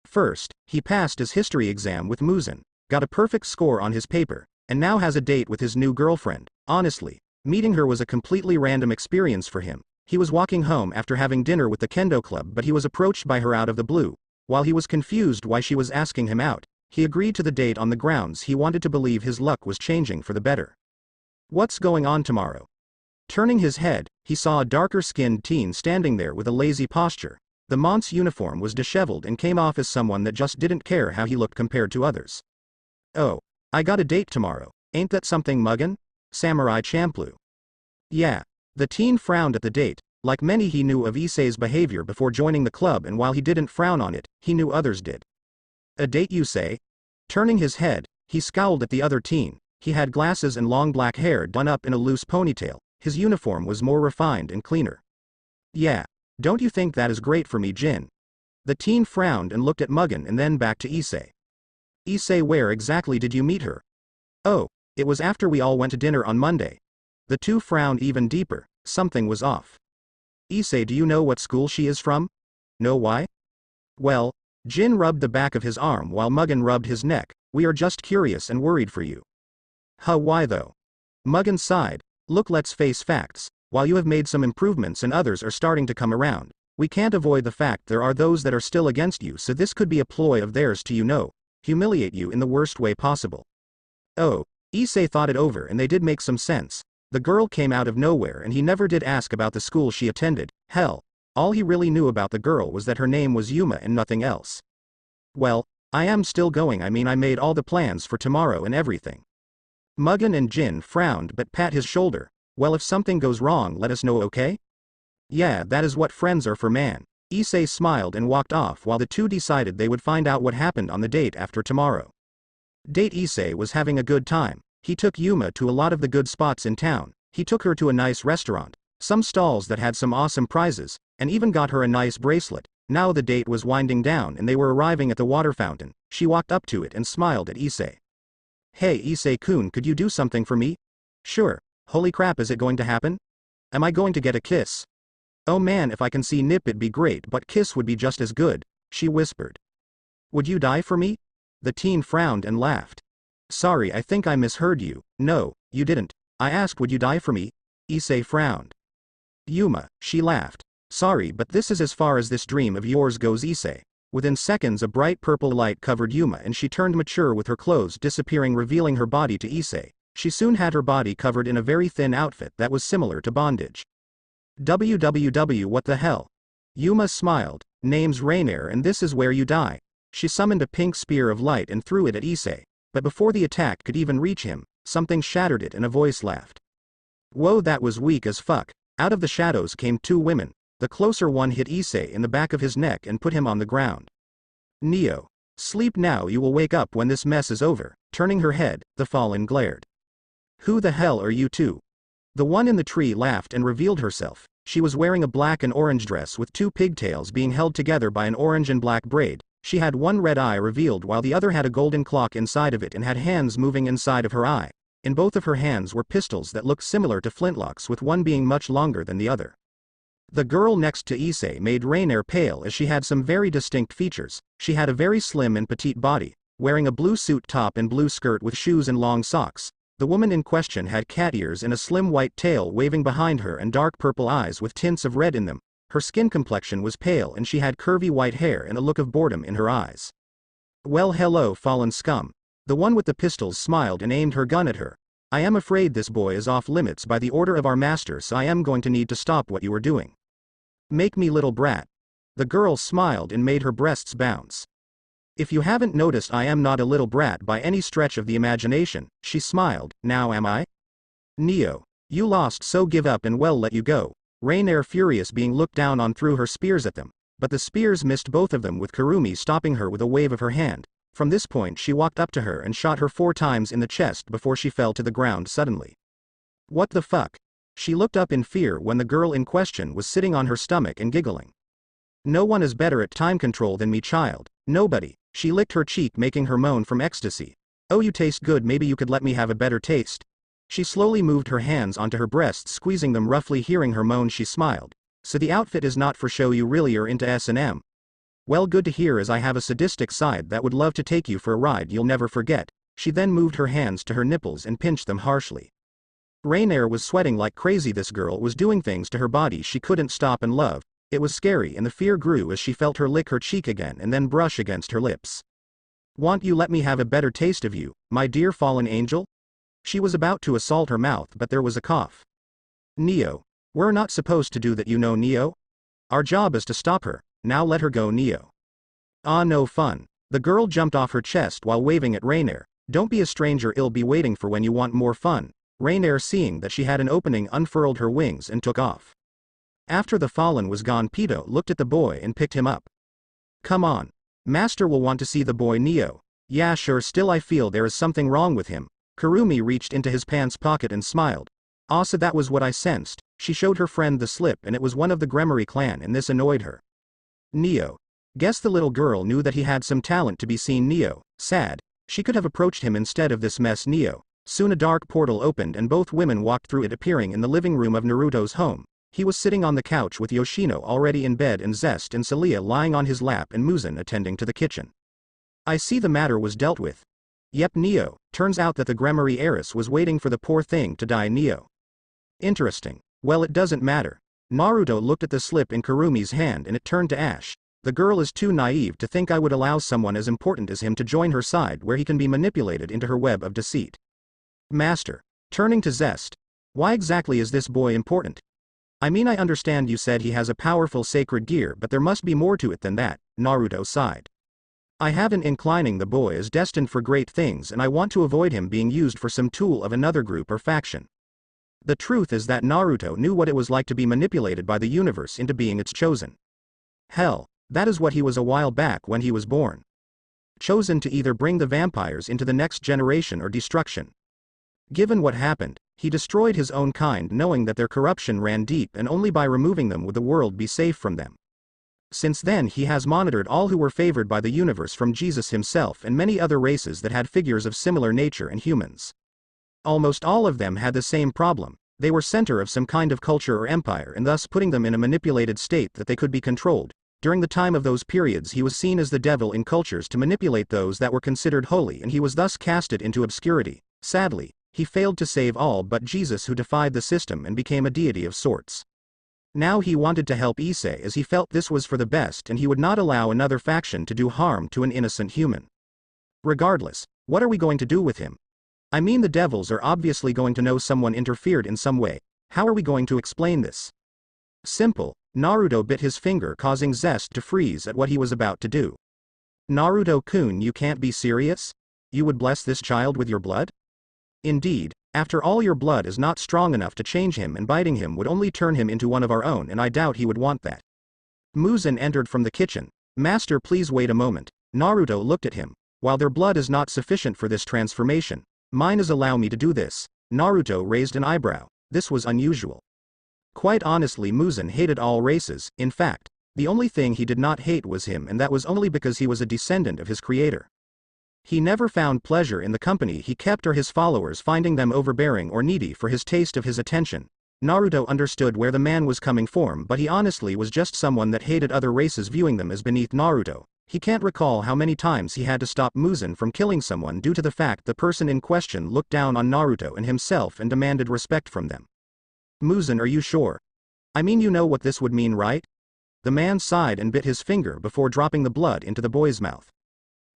First, he passed his history exam with Muzan, got a perfect score on his paper, and now has a date with his new girlfriend. Honestly, meeting her was a completely random experience for him. He was walking home after having dinner with the Kendo Club, but he was approached by her out of the blue. While he was confused why she was asking him out, he agreed to the date on the grounds he wanted to believe his luck was changing for the better. What's going on tomorrow? Turning his head, he saw a darker-skinned teen standing there with a lazy posture. The mont's uniform was disheveled and came off as someone that just didn't care how he looked compared to others. Oh, I got a date tomorrow. Ain't that something, Muggin? Samurai Champloo. Yeah. The teen frowned at the date. Like many, he knew of Issei's behavior before joining the club, and while he didn't frown on it, he knew others did. A date, you say? Turning his head, he scowled at the other teen. He had glasses and long black hair done up in a loose ponytail. His uniform was more refined and cleaner. Yeah. Don't you think that is great for me, Jin? The teen frowned and looked at Muggin and then back to Issei. Issei, where exactly did you meet her? Oh, it was after we all went to dinner on Monday. The two frowned even deeper. Something was off. Issei, do you know what school she is from? No, why? Well, Jin rubbed the back of his arm while Muggin rubbed his neck. We are just curious and worried for you. Huh, why though? Muggin sighed. Look, let's face facts. While you have made some improvements and others are starting to come around, we can't avoid the fact there are those that are still against you, so this could be a ploy of theirs to, humiliate you in the worst way possible. Oh, Issei thought it over and they did make some sense. The girl came out of nowhere and he never did ask about the school she attended. Hell, all he really knew about the girl was that her name was Yuma and nothing else. Well, I am still going. I made all the plans for tomorrow and everything. Muggin and Jin frowned but pat his shoulder. Well, if something goes wrong, let us know, okay? Yeah, that is what friends are for, man. Issei smiled and walked off while the two decided they would find out what happened on the date after tomorrow. Date. Issei was having a good time. He took Yuma to a lot of the good spots in town. He took her to a nice restaurant, some stalls that had some awesome prizes, and even got her a nice bracelet. Now the date was winding down and they were arriving at the water fountain. She walked up to it and smiled at Issei. Hey Issei-kun, could you do something for me? Sure. Holy crap, is it going to happen? Am I going to get a kiss? Oh man, if I can see Nip it'd be great, but kiss would be just as good, she whispered. Would you die for me? The teen frowned and laughed. Sorry, I think I misheard you. No, you didn't. I asked would you die for me? Issei frowned. Yuma, she laughed. Sorry, but this is as far as this dream of yours goes, Issei. Within seconds a bright purple light covered Yuma and she turned mature with her clothes disappearing, revealing her body to Issei. She soon had her body covered in a very thin outfit that was similar to bondage. WWW, what the hell? Yuma smiled. Name's Rainier and this is where you die. She summoned a pink spear of light and threw it at Issei, but before the attack could even reach him, something shattered it and a voice laughed. Whoa, that was weak as fuck. Out of the shadows came two women. The closer one hit Issei in the back of his neck and put him on the ground. Neo. Sleep now, you will wake up when this mess is over. Turning her head, the fallen glared. Who the hell are you two? The one in the tree laughed and revealed herself. She was wearing a black and orange dress with two pigtails being held together by an orange and black braid. She had one red eye revealed while the other had a golden clock inside of it and had hands moving inside of her eye. In both of her hands were pistols that looked similar to flintlocks, with one being much longer than the other. The girl next to Issei made Rainier pale as she had some very distinct features. She had a very slim and petite body, wearing a blue suit top and blue skirt with shoes and long socks. The woman in question had cat ears and a slim white tail waving behind her and dark purple eyes with tints of red in them. Her skin complexion was pale and she had curvy white hair and a look of boredom in her eyes. Well, hello, fallen scum. The one with the pistols smiled and aimed her gun at her. I am afraid this boy is off limits by the order of our master, so I am going to need to stop what you are doing. Make me, little brat. The girl smiled and made her breasts bounce. If you haven't noticed, I am not a little brat by any stretch of the imagination, she smiled. Now am I? Neo. You lost, so give up and well let you go. Rainier, furious, being looked down on, threw her spears at them, but the spears missed both of them, with Kurumi stopping her with a wave of her hand. From this point she walked up to her and shot her 4 times in the chest before she fell to the ground suddenly. What the fuck? She looked up in fear when the girl in question was sitting on her stomach and giggling. No one is better at time control than me, child. Nobody. She licked her cheek, making her moan from ecstasy. Oh, you taste good, maybe you could let me have a better taste. She slowly moved her hands onto her breasts, squeezing them roughly. Hearing her moan, she smiled. So the outfit is not for show, you really are into S&M. Well, good to hear, as I have a sadistic side that would love to take you for a ride you'll never forget. She then moved her hands to her nipples and pinched them harshly. Rainier was sweating like crazy. This girl was doing things to her body she couldn't stop and love. It was scary, and the fear grew as she felt her lick her cheek again and then brush against her lips. Want you let me have a better taste of you, my dear fallen angel? She was about to assault her mouth, but there was a cough. Neo. We're not supposed to do that, you know, Neo. Our job is to stop her. Now let her go, Neo. Ah, no fun. The girl jumped off her chest while waving at Rainier. Don't be a stranger, I'll be waiting for when you want more fun. Rainier, seeing that she had an opening, unfurled her wings and took off. After the fallen was gone, Pito looked at the boy and picked him up. Come on. Master will want to see the boy, Neo. Yeah, sure, still I feel there is something wrong with him. Kurumi reached into his pants pocket and smiled. So that was what I sensed. She showed her friend the slip, and it was one of the Gremory clan, and this annoyed her. Neo. Guess the little girl knew that he had some talent to be seen. Neo. Sad. She could have approached him instead of this mess. Neo. Soon a dark portal opened and both women walked through it, appearing in the living room of Naruto's home. He was sitting on the couch with Yoshino already in bed and Zest and Celia lying on his lap and Muzan attending to the kitchen. I see the matter was dealt with. Yep, Neo. Turns out that the Gremory heiress was waiting for the poor thing to die. Neo. Interesting. Well, it doesn't matter. Naruto looked at the slip in Kurumi's hand and it turned to ash. The girl is too naive to think I would allow someone as important as him to join her side where he can be manipulated into her web of deceit. Master. Turning to Zest. Why exactly is this boy important? I mean, I understand you said he has a powerful sacred gear, but there must be more to it than that. Naruto sighed. I have an inclining the boy is destined for great things, and I want to avoid him being used for some tool of another group or faction. The truth is that Naruto knew what it was like to be manipulated by the universe into being its chosen. Hell, that is what he was a while back when he was born. Chosen to either bring the vampires into the next generation or destruction. Given what happened, he destroyed his own kind, knowing that their corruption ran deep, and only by removing them would the world be safe from them. Since then he has monitored all who were favored by the universe, from Jesus himself and many other races that had figures of similar nature and humans. Almost all of them had the same problem. They were center of some kind of culture or empire and thus putting them in a manipulated state that they could be controlled. During the time of those periods he was seen as the devil in cultures to manipulate those that were considered holy and he was thus casted into obscurity. Sadly, he failed to save all but Jesus, who defied the system and became a deity of sorts. Now he wanted to help Issei as he felt this was for the best and he would not allow another faction to do harm to an innocent human. Regardless, what are we going to do with him? I mean, the devils are obviously going to know someone interfered in some way. How are we going to explain this? Simple. Naruto bit his finger, causing Zest to freeze at what he was about to do. Naruto-kun, you can't be serious? You would bless this child with your blood? Indeed, after all, your blood is not strong enough to change him and biting him would only turn him into one of our own and I doubt he would want that. Muzan entered from the kitchen. Master, please wait a moment. Naruto looked at him. While their blood is not sufficient for this transformation, mine is. Allow me to do this. Naruto raised an eyebrow. This was unusual. Quite honestly, Muzan hated all races. In fact, the only thing he did not hate was him, and that was only because he was a descendant of his creator. He never found pleasure in the company he kept or his followers, finding them overbearing or needy for his taste of his attention. Naruto understood where the man was coming from, but he honestly was just someone that hated other races, viewing them as beneath Naruto. He can't recall how many times he had to stop Muzan from killing someone due to the fact the person in question looked down on Naruto and himself and demanded respect from them. Muzan, are you sure? I mean, you know what this would mean, right? The man sighed and bit his finger before dropping the blood into the boy's mouth.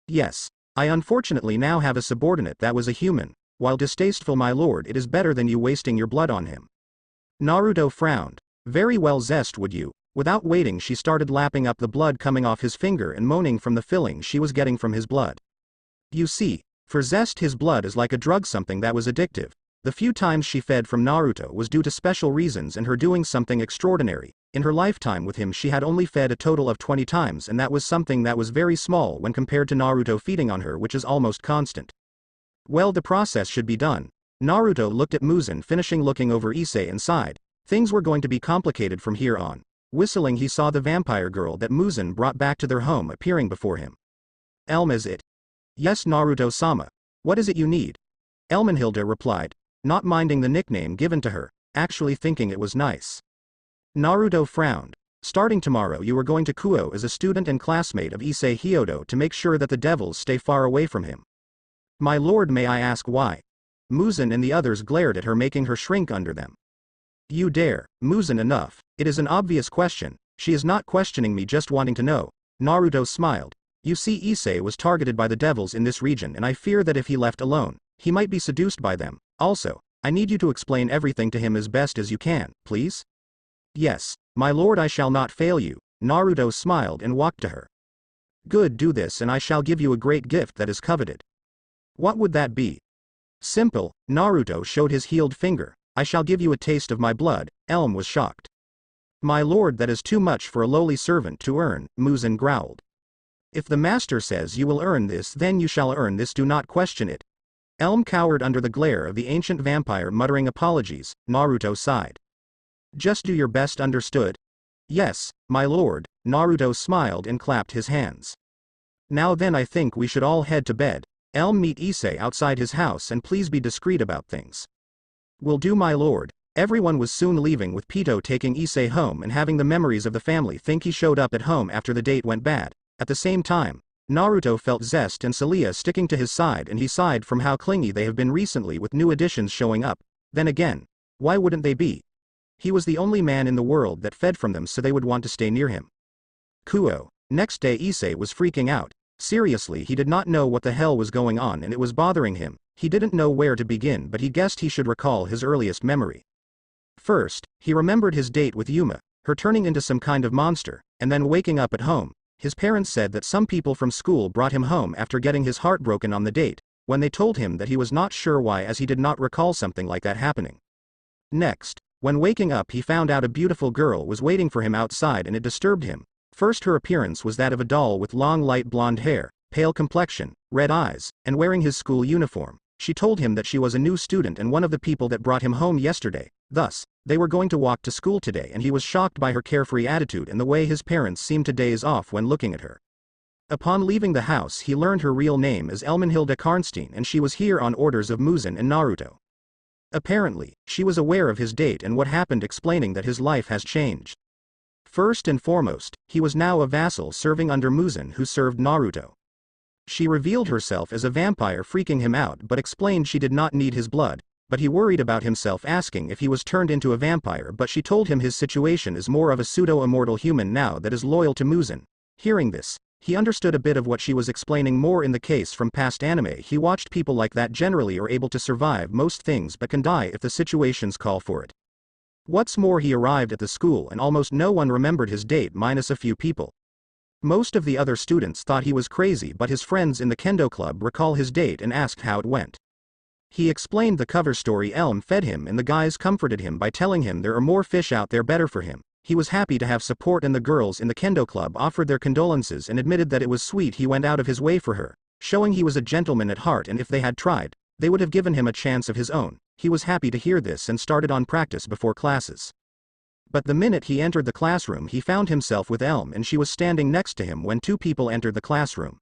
Yes. I unfortunately now have a subordinate that was a human. While distasteful, my lord, it is better than you wasting your blood on him. Naruto frowned. Very well, Zest, would you? Without waiting, she started lapping up the blood coming off his finger and moaning from the filling she was getting from his blood. You see, for Zest his blood is like a drug, something that was addictive. The few times she fed from Naruto was due to special reasons and her doing something extraordinary. In her lifetime with him she had only fed a total of 20 times, and that was something that was very small when compared to Naruto feeding on her, which is almost constant. Well, the process should be done. Naruto looked at Muzan, finishing looking over Issei, and sighed. Things were going to be complicated from here on. Whistling, he saw the vampire girl that Muzan brought back to their home appearing before him. Elm, is it? Yes, Naruto-sama. What is it you need? Elmenhilda replied, not minding the nickname given to her, actually thinking it was nice. Naruto frowned. Starting tomorrow you are going to Kuo as a student and classmate of Issei Hyodo to make sure that the devils stay far away from him. My lord, may I ask why? Muzan and the others glared at her, making her shrink under them. You dare, Muzan, enough. It is an obvious question. She is not questioning me, just wanting to know. Naruto smiled. You see, Issei was targeted by the devils in this region, and I fear that if he left alone, he might be seduced by them. Also, I need you to explain everything to him as best as you can, please? Yes, my lord, I shall not fail you. Naruto smiled and walked to her. Good, do this and I shall give you a great gift that is coveted. What would that be? Simple. Naruto showed his healed finger. I shall give you a taste of my blood. Elm was shocked. My lord, that is too much for a lowly servant to earn, Muzan growled. If the master says you will earn this, then you shall earn this, do not question it. Elm cowered under the glare of the ancient vampire, muttering apologies. Naruto sighed. Just do your best, understood? Yes, my lord. Naruto smiled and clapped his hands. Now then, I think we should all head to bed. Elm, meet Issei outside his house and please be discreet about things. Will do, my lord. Everyone was soon leaving, with Pito taking Issei home and having the memories of the family think he showed up at home after the date went bad. At the same time, Naruto felt Zest and Celia sticking to his side, and he sighed from how clingy they have been recently with new additions showing up. Then again, why wouldn't they be? He was the only man in the world that fed from them, so they would want to stay near him. Kuo. Next day Issei was freaking out. Seriously, he did not know what the hell was going on and it was bothering him. He didn't know where to begin, but he guessed he should recall his earliest memory. First, he remembered his date with Yuma, her turning into some kind of monster, and then waking up at home. His parents said that some people from school brought him home after getting his heart broken on the date, when they told him that he was not sure why, as he did not recall something like that happening. Next, when waking up, he found out a beautiful girl was waiting for him outside and it disturbed him. First, her appearance was that of a doll with long light blonde hair, pale complexion, red eyes, and wearing his school uniform. She told him that she was a new student and one of the people that brought him home yesterday. Thus, they were going to walk to school today, and he was shocked by her carefree attitude and the way his parents seemed to daze off when looking at her. Upon leaving the house, he learned her real name is Elmenhilda Karnstein, and she was here on orders of Muzan and Naruto. Apparently, she was aware of his date and what happened, explaining that his life has changed. First and foremost, he was now a vassal serving under Muzan, who served Naruto. She revealed herself as a vampire, freaking him out, but explained she did not need his blood, but he worried about himself, asking if he was turned into a vampire, but she told him his situation is more of a pseudo-immortal human now that is loyal to Muzan. Hearing this, he understood a bit of what she was explaining more in the case from past anime. He watched people like that generally are able to survive most things but can die if the situations call for it. What's more, he arrived at the school and almost no one remembered his date minus a few people. Most of the other students thought he was crazy, but his friends in the kendo club recall his date and asked how it went. He explained the cover story Elm fed him, and the guys comforted him by telling him there are more fish out there better for him. He was happy to have support, and the girls in the kendo club offered their condolences and admitted that it was sweet he went out of his way for her, showing he was a gentleman at heart, and if they had tried, they would have given him a chance of his own. He was happy to hear this and started on practice before classes. But the minute he entered the classroom, he found himself with Elm, and she was standing next to him when two people entered the classroom.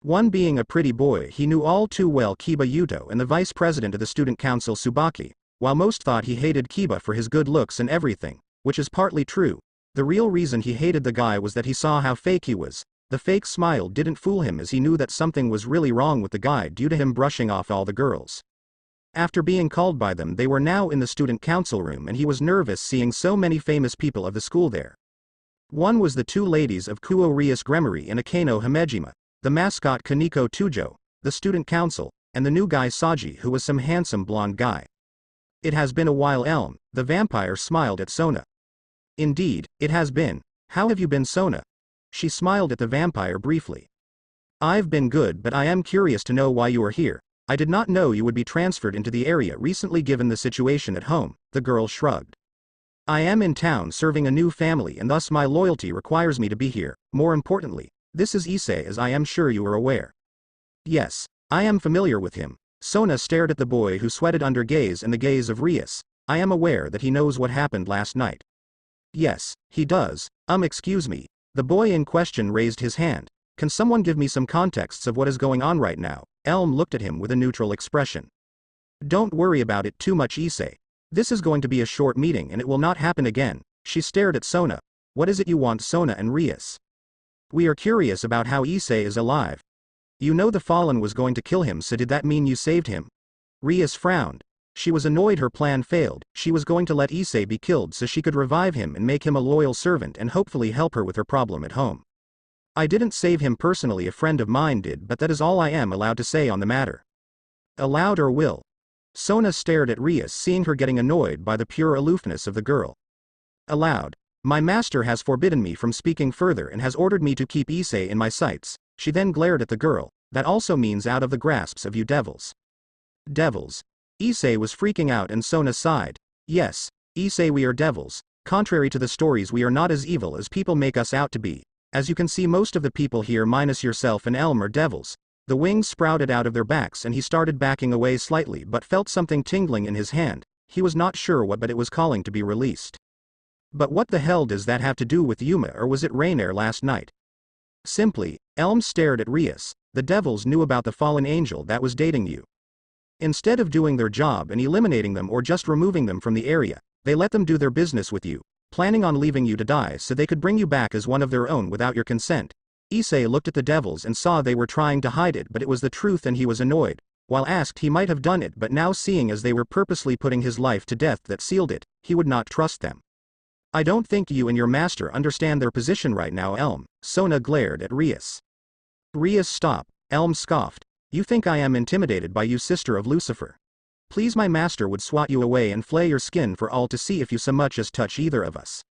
One being a pretty boy he knew all too well, Kiba Yuto, and the vice president of the student council, Tsubaki. While most thought he hated Kiba for his good looks and everything, which is partly true, the real reason he hated the guy was that he saw how fake he was. The fake smile didn't fool him, as he knew that something was really wrong with the guy due to him brushing off all the girls. After being called by them, they were now in the student council room, and he was nervous seeing so many famous people of the school there. One was the two ladies of Kuo Rias Gremory and Akeno Himejima, the mascot Kaneko Tujo, the student council, and the new guy Saji, who was some handsome blonde guy. It has been a while, Elm, the vampire smiled at Sona. Indeed, it has been. How have you been, Sona? She smiled at the vampire briefly. I've been good, but I am curious to know why you are here. I did not know you would be transferred into the area recently given the situation at home, the girl shrugged. I am in town serving a new family, and thus my loyalty requires me to be here. More importantly, this is Issei, as I am sure you are aware. Yes, I am familiar with him. Sona stared at the boy, who sweated under gaze and the gaze of Rias. I am aware that he knows what happened last night. Yes, he does. Excuse me. The boy in question raised his hand. Can someone give me some contexts of what is going on right now? Elm looked at him with a neutral expression. Don't worry about it too much, Issei. This is going to be a short meeting and it will not happen again. She stared at Sona. What is it you want, Sona and Rias? We are curious about how Issei is alive. You know the Fallen was going to kill him, so did that mean you saved him? Rias frowned. She was annoyed her plan failed. She was going to let Issei be killed so she could revive him and make him a loyal servant and hopefully help her with her problem at home. I didn't save him personally, a friend of mine did, but that is all I am allowed to say on the matter. Allowed or will? Sona stared at Rias, seeing her getting annoyed by the pure aloofness of the girl. Allowed. My master has forbidden me from speaking further and has ordered me to keep Issei in my sights. She then glared at the girl. That also means out of the grasps of you devils. Devils. Issei was freaking out and Sona sighed. Yes, Issei, we are devils. Contrary to the stories, we are not as evil as people make us out to be. As you can see, most of the people here minus yourself and Elm are devils. The wings sprouted out of their backs and he started backing away slightly but felt something tingling in his hand. He was not sure what, but it was calling to be released. But what the hell does that have to do with Yuma, or was it Rainier last night? Simply, Elm stared at Rias. The devils knew about the fallen angel that was dating you. Instead of doing their job and eliminating them or just removing them from the area, they let them do their business with you, planning on leaving you to die so they could bring you back as one of their own without your consent. Issei looked at the devils and saw they were trying to hide it, but it was the truth and he was annoyed. While asked, he might have done it, but now seeing as they were purposely putting his life to death that sealed it, he would not trust them. I don't think you and your master understand their position right now, Elm. Sona glared at Rias. Rias, stop. Elm scoffed. You think I am intimidated by you, sister of Lucifer? Please, my master would swat you away and flay your skin for all to see if you so much as touch either of us.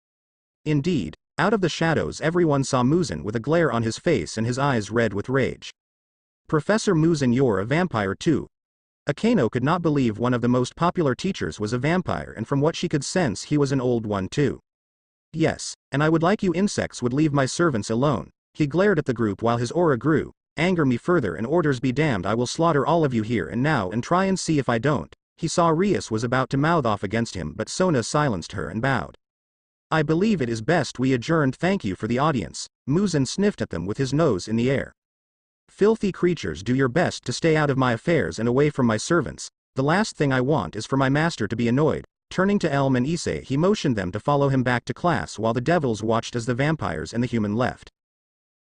Indeed, out of the shadows everyone saw Muzan with a glare on his face and his eyes red with rage. Professor Muzan, you're a vampire too. Akeno could not believe one of the most popular teachers was a vampire, and from what she could sense he was an old one too. Yes, and I would like you insects would leave my servants alone. He glared at the group while his aura grew. Anger me further and orders be damned, I will slaughter all of you here and now and try and see if I don't. He saw Rias was about to mouth off against him, but Sona silenced her and bowed. I believe it is best we adjourned. Thank you for the audience. Muzan sniffed at them with his nose in the air. Filthy creatures, do your best to stay out of my affairs and away from my servants. The last thing I want is for my master to be annoyed. Turning to Elm and Issei, he motioned them to follow him back to class while the devils watched as the vampires and the human left.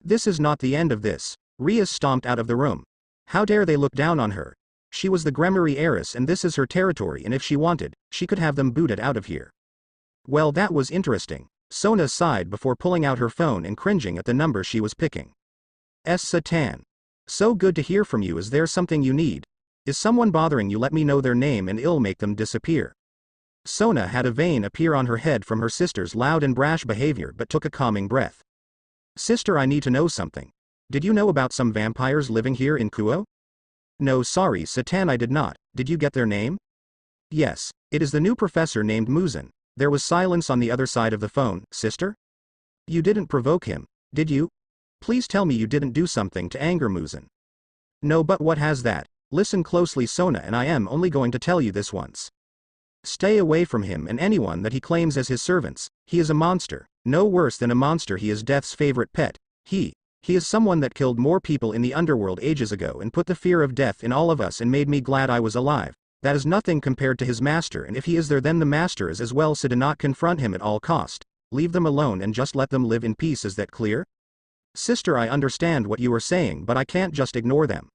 This is not the end of this. Rias stomped out of the room. How dare they look down on her? She was the Gremory heiress and this is her territory, and if she wanted, she could have them booted out of here. Well, that was interesting. Sona sighed before pulling out her phone and cringing at the number she was picking. Satan. So good to hear from you. Is there something you need? Is someone bothering you? Let me know their name and I'll make them disappear. Sona had a vein appear on her head from her sister's loud and brash behavior but took a calming breath. Sister, I need to know something. Did you know about some vampires living here in Kuo? No, sorry, Satan, I did not. Did you get their name? Yes, it is the new professor named Muzan. There was silence on the other side of the phone. Sister? You didn't provoke him, did you? Please tell me you didn't do something to anger Muzan. No, but what has that? Listen closely, Sona, and I am only going to tell you this once. Stay away from him and anyone that he claims as his servants. He is a monster. No worse than a monster, he is Death's favorite pet. He is someone that killed more people in the underworld ages ago and put the fear of death in all of us and made me glad I was alive. That is nothing compared to his master, and if he is there then the master is as well, so do not confront him at all cost. Leave them alone and just let them live in peace. Is that clear? Sister, I understand what you are saying, but I can't just ignore them.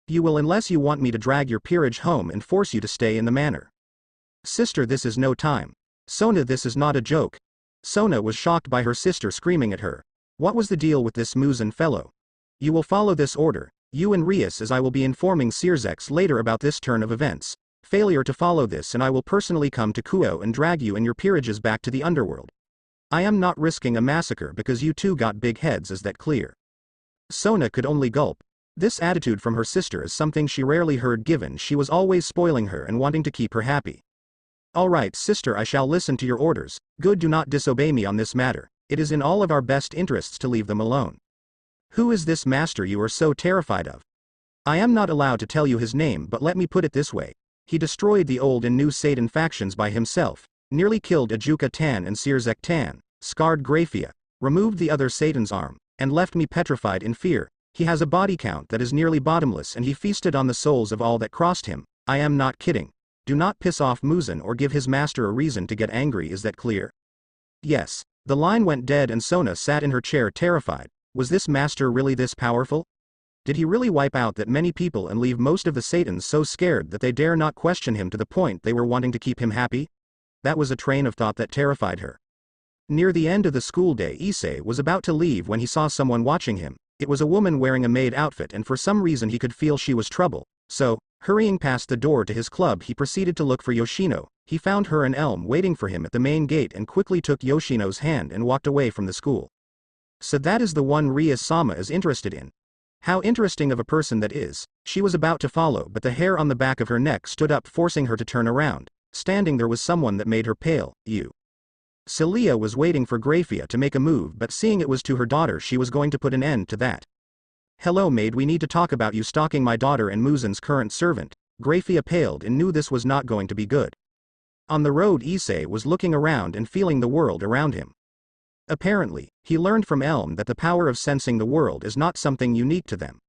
You will unless you want me to drag your peerage home and force you to stay in the manor. Sister, this is no time. Sona, this is not a joke. Sona was shocked by her sister screaming at her. What was the deal with this Muzan fellow? You will follow this order, you and Rias, as I will be informing Sirzex later about this turn of events. Failure to follow this and I will personally come to Kuo and drag you and your peerages back to the underworld. I am not risking a massacre because you two got big heads. Is that clear? Sona could only gulp. This attitude from her sister is something she rarely heard, given she was always spoiling her and wanting to keep her happy. Alright, sister, I shall listen to your orders. Good, do not disobey me on this matter. It is in all of our best interests to leave them alone. Who is this master you are so terrified of? I am not allowed to tell you his name, but let me put it this way. He destroyed the old and new Satan factions by himself, nearly killed Ajuka Tan and Sirzek Tan, scarred Grafia, removed the other Satan's arm, and left me petrified in fear. He has a body count that is nearly bottomless and he feasted on the souls of all that crossed him. I am not kidding. Do not piss off Muzan or give his master a reason to get angry. Is that clear? Yes. The line went dead and Sona sat in her chair terrified. Was this master really this powerful? Did he really wipe out that many people and leave most of the Satans so scared that they dare not question him to the point they were wanting to keep him happy? That was a train of thought that terrified her. Near the end of the school day, Issei was about to leave when he saw someone watching him. It was a woman wearing a maid outfit, and for some reason he could feel she was trouble. So, hurrying past the door to his club, he proceeded to look for Yoshino. He found her and Elm waiting for him at the main gate and quickly took Yoshino's hand and walked away from the school. So that is the one Rias-sama is interested in. How interesting of a person that is. She was about to follow, but the hair on the back of her neck stood up, forcing her to turn around. Standing there was someone that made her pale. Celia was waiting for Grafia to make a move, but seeing it was to her daughter, she was going to put an end to that. Hello maid, we need to talk about you stalking my daughter and Muzan's current servant. Grafia paled and knew this was not going to be good. On the road, Issei was looking around and feeling the world around him. Apparently, he learned from Elm that the power of sensing the world is not something unique to them.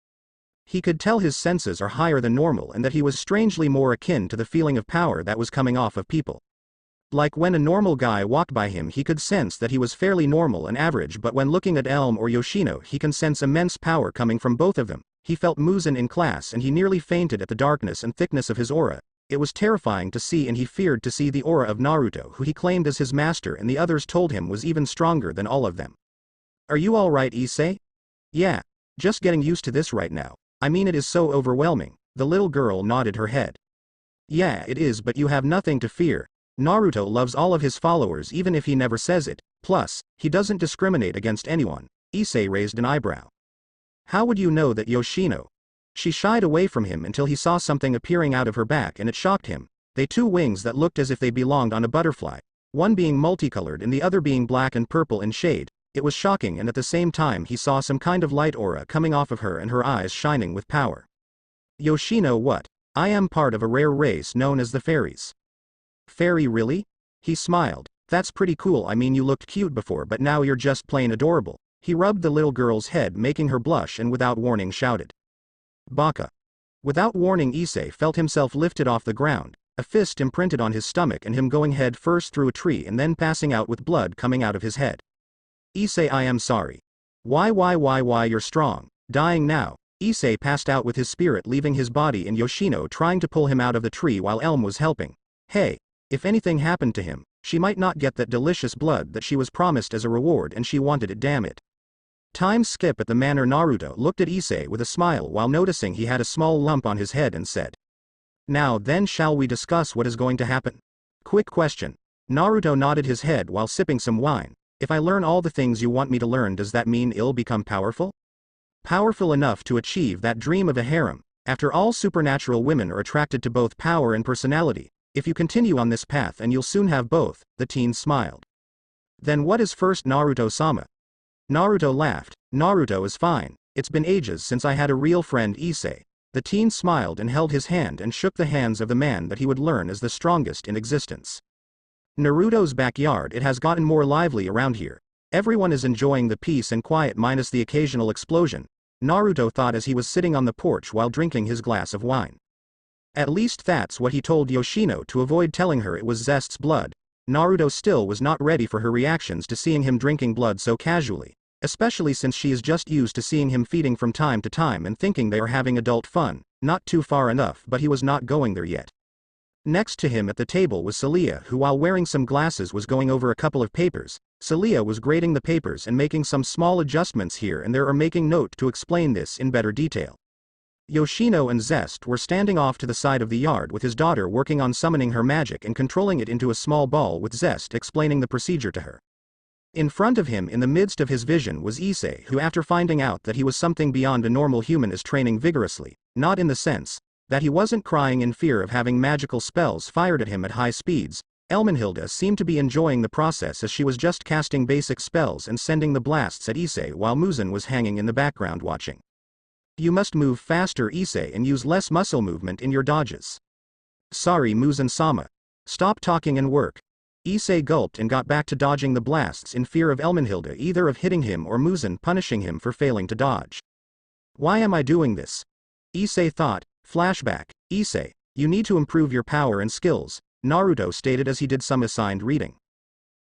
He could tell his senses are higher than normal and that he was strangely more akin to the feeling of power that was coming off of people. Like when a normal guy walked by him, he could sense that he was fairly normal and average, but when looking at Elm or Yoshino, he can sense immense power coming from both of them. He felt Muzan in class and he nearly fainted at the darkness and thickness of his aura. It was terrifying to see, and he feared to see the aura of Naruto, who he claimed as his master and the others told him was even stronger than all of them. Are you alright, Issei? Yeah. Just getting used to this right now. I mean, it is so overwhelming. The little girl nodded her head. Yeah, it is, but you have nothing to fear. Naruto loves all of his followers even if he never says it. Plus, he doesn't discriminate against anyone. Issei raised an eyebrow. How would you know that, Yoshino? She shied away from him until he saw something appearing out of her back and it shocked him. They two wings that looked as if they belonged on a butterfly. One being multicolored and the other being black and purple in shade. It was shocking, and at the same time he saw some kind of light aura coming off of her and her eyes shining with power. Yoshino, what? I am part of a rare race known as the fairies. Fairy, really? He smiled. That's pretty cool. I mean, you looked cute before, but now you're just plain adorable. He rubbed the little girl's head, making her blush, and without warning shouted. Baka. Without warning, Issei felt himself lifted off the ground, a fist imprinted on his stomach and him going head first through a tree and then passing out with blood coming out of his head. Issei, I am sorry. Why you're strong. Dying now. Issei passed out with his spirit leaving his body and Yoshino trying to pull him out of the tree while Elm was helping. Hey. If anything happened to him, she might not get that delicious blood that she was promised as a reward and she wanted it, damn it. Time skip at the manor. Naruto looked at Issei with a smile while noticing he had a small lump on his head and said. Now then, shall we discuss what is going to happen? Quick question. Naruto nodded his head while sipping some wine. If I learn all the things you want me to learn, does that mean I'll become powerful? Powerful enough to achieve that dream of a harem. After all, supernatural women are attracted to both power and personality. If you continue on this path and you'll soon have both, the teen smiled. Then what is first, Naruto-sama? Naruto laughed. Naruto is fine. It's been ages since I had a real friend, Issei. The teen smiled and held his hand and shook the hands of the man that he would learn as the strongest in existence. Naruto's backyard. It has gotten more lively around here. Everyone is enjoying the peace and quiet minus the occasional explosion, Naruto thought as he was sitting on the porch while drinking his glass of wine. At least that's what he told Yoshino to avoid telling her it was Zest's blood. Naruto still was not ready for her reactions to seeing him drinking blood so casually, especially since she is just used to seeing him feeding from time to time and thinking they are having adult fun. Not too far enough, but he was not going there yet. Next to him at the table was Celia, who while wearing some glasses was going over a couple of papers. Celia was grading the papers and making some small adjustments here and there, or making note to explain this in better detail. Yoshino and Zest were standing off to the side of the yard with his daughter working on summoning her magic and controlling it into a small ball, with Zest explaining the procedure to her. In front of him in the midst of his vision was Issei, who after finding out that he was something beyond a normal human is training vigorously, not in the sense that he wasn't crying in fear of having magical spells fired at him at high speeds. Elmenhilda seemed to be enjoying the process as she was just casting basic spells and sending the blasts at Issei while Muzan was hanging in the background watching. You must move faster, Issei, and use less muscle movement in your dodges. Sorry, Muzan-sama. Stop talking and work. Issei gulped and got back to dodging the blasts in fear of Elmenhilda either of hitting him or Muzan punishing him for failing to dodge. Why am I doing this? Issei thought. Flashback. Issei, you need to improve your power and skills, Naruto stated as he did some assigned reading.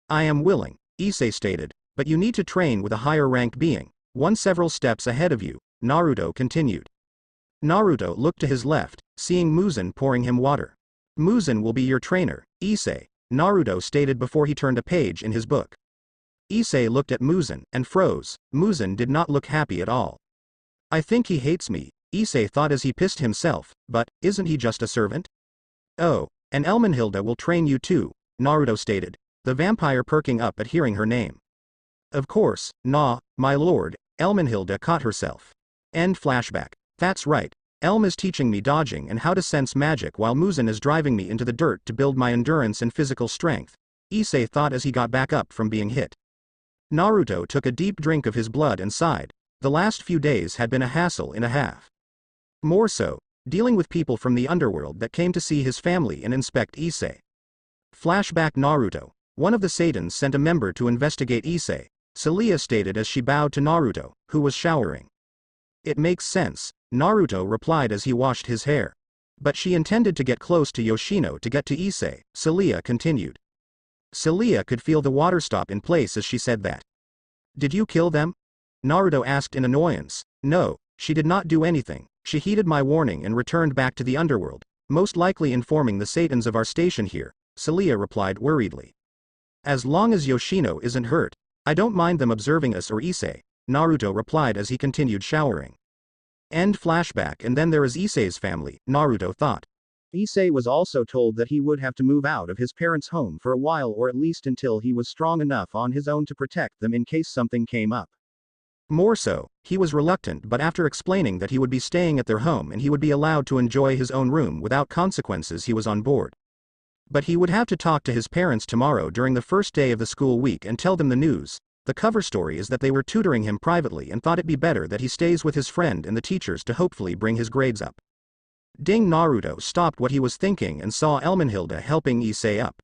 I am willing, Issei stated, but you need to train with a higher ranked being, one several steps ahead of you, Naruto continued. Naruto looked to his left, seeing Muzan pouring him water. Muzan will be your trainer, Issei, Naruto stated before he turned a page in his book. Issei looked at Muzan and froze. Muzan did not look happy at all. I think he hates me, Issei thought as he pissed himself, but isn't he just a servant? Oh, and Elmenhilda will train you too, Naruto stated, the vampire perking up at hearing her name. Of course, nah, my lord, Elmenhilda caught herself. End flashback. That's right, Elm is teaching me dodging and how to sense magic while Muzan is driving me into the dirt to build my endurance and physical strength, Issei thought as he got back up from being hit. Naruto took a deep drink of his blood and sighed. The last few days had been a hassle and a half. More so, dealing with people from the underworld that came to see his family and inspect Issei. Flashback. Naruto. One of the Satans sent a member to investigate Issei, Celia stated as she bowed to Naruto, who was showering. It makes sense, Naruto replied as he washed his hair. But she intended to get close to Yoshino to get to Issei, Celia continued. Celia could feel the water stop in place as she said that. Did you kill them? Naruto asked in annoyance. No, she did not do anything. She heeded my warning and returned back to the underworld, most likely informing the Satans of our station here, Celia replied worriedly. As long as Yoshino isn't hurt, I don't mind them observing us or Issei, Naruto replied as he continued showering. End flashback. And then there is Issei's family, Naruto thought. Issei was also told that he would have to move out of his parents' home for a while, or at least until he was strong enough on his own to protect them in case something came up. More so, he was reluctant, but after explaining that he would be staying at their home and he would be allowed to enjoy his own room without consequences, he was on board. But he would have to talk to his parents tomorrow during the first day of the school week and tell them the news. The cover story is that they were tutoring him privately and thought it'd be better that he stays with his friend and the teachers to hopefully bring his grades up. Ding. Naruto stopped what he was thinking and saw Elmenhilda helping Issei up.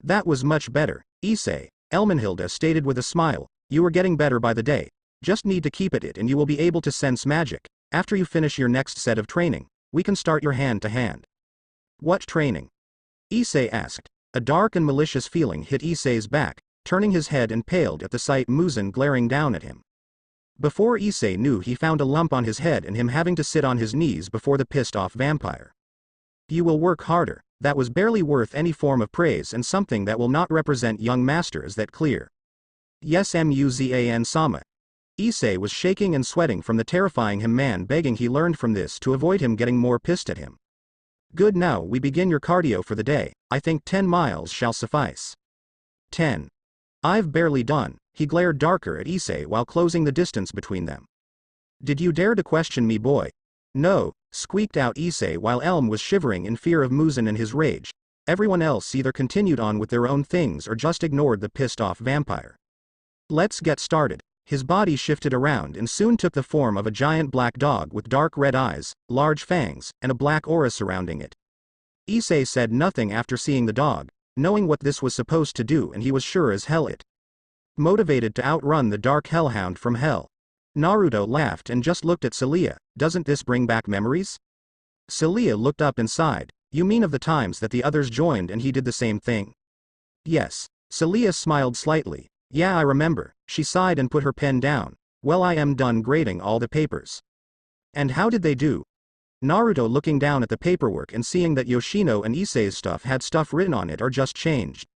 That was much better, Issei, Elmenhilda stated with a smile. You are getting better by the day. Just need to keep at it and you will be able to sense magic. After you finish your next set of training, We can start your hand to hand. What training? Issei asked. A dark and malicious feeling hit Issei's back, turning his head and paled at the sight Muzan glaring down at him. Before Issei knew, he found a lump on his head and him having to sit on his knees before the pissed-off vampire. You will work harder. That was barely worth any form of praise and something that will not represent young master, is that clear? Yes, Muzan-sama. Issei was shaking and sweating from the terrifying him man begging. He learned from this to avoid him getting more pissed at him. Good, now we begin your cardio for the day. I think 10 miles shall suffice. 10. I've barely done. He glared darker at Issei while closing the distance between them. Did you dare to question me, boy? No, squeaked out Issei while Elm was shivering in fear of Muzan and his rage. Everyone else either continued on with their own things or just ignored the pissed-off vampire. Let's get started. His body shifted around and soon took the form of a giant black dog with dark red eyes, large fangs, and a black aura surrounding it. Issei said nothing after seeing the dog, knowing what this was supposed to do, and he was sure as hell it motivated to outrun the dark hellhound from hell. Naruto laughed and just looked at Celia. Doesn't this bring back memories? Celia looked up and sighed. You mean of the times that the others joined and he did the same thing? Yes. Celia smiled slightly. Yeah, I remember. She sighed and put her pen down. Well, I am done grading all the papers. And how did they do? Naruto looking down at the paperwork and seeing that Yoshino and Issei's stuff had stuff written on it or just changed.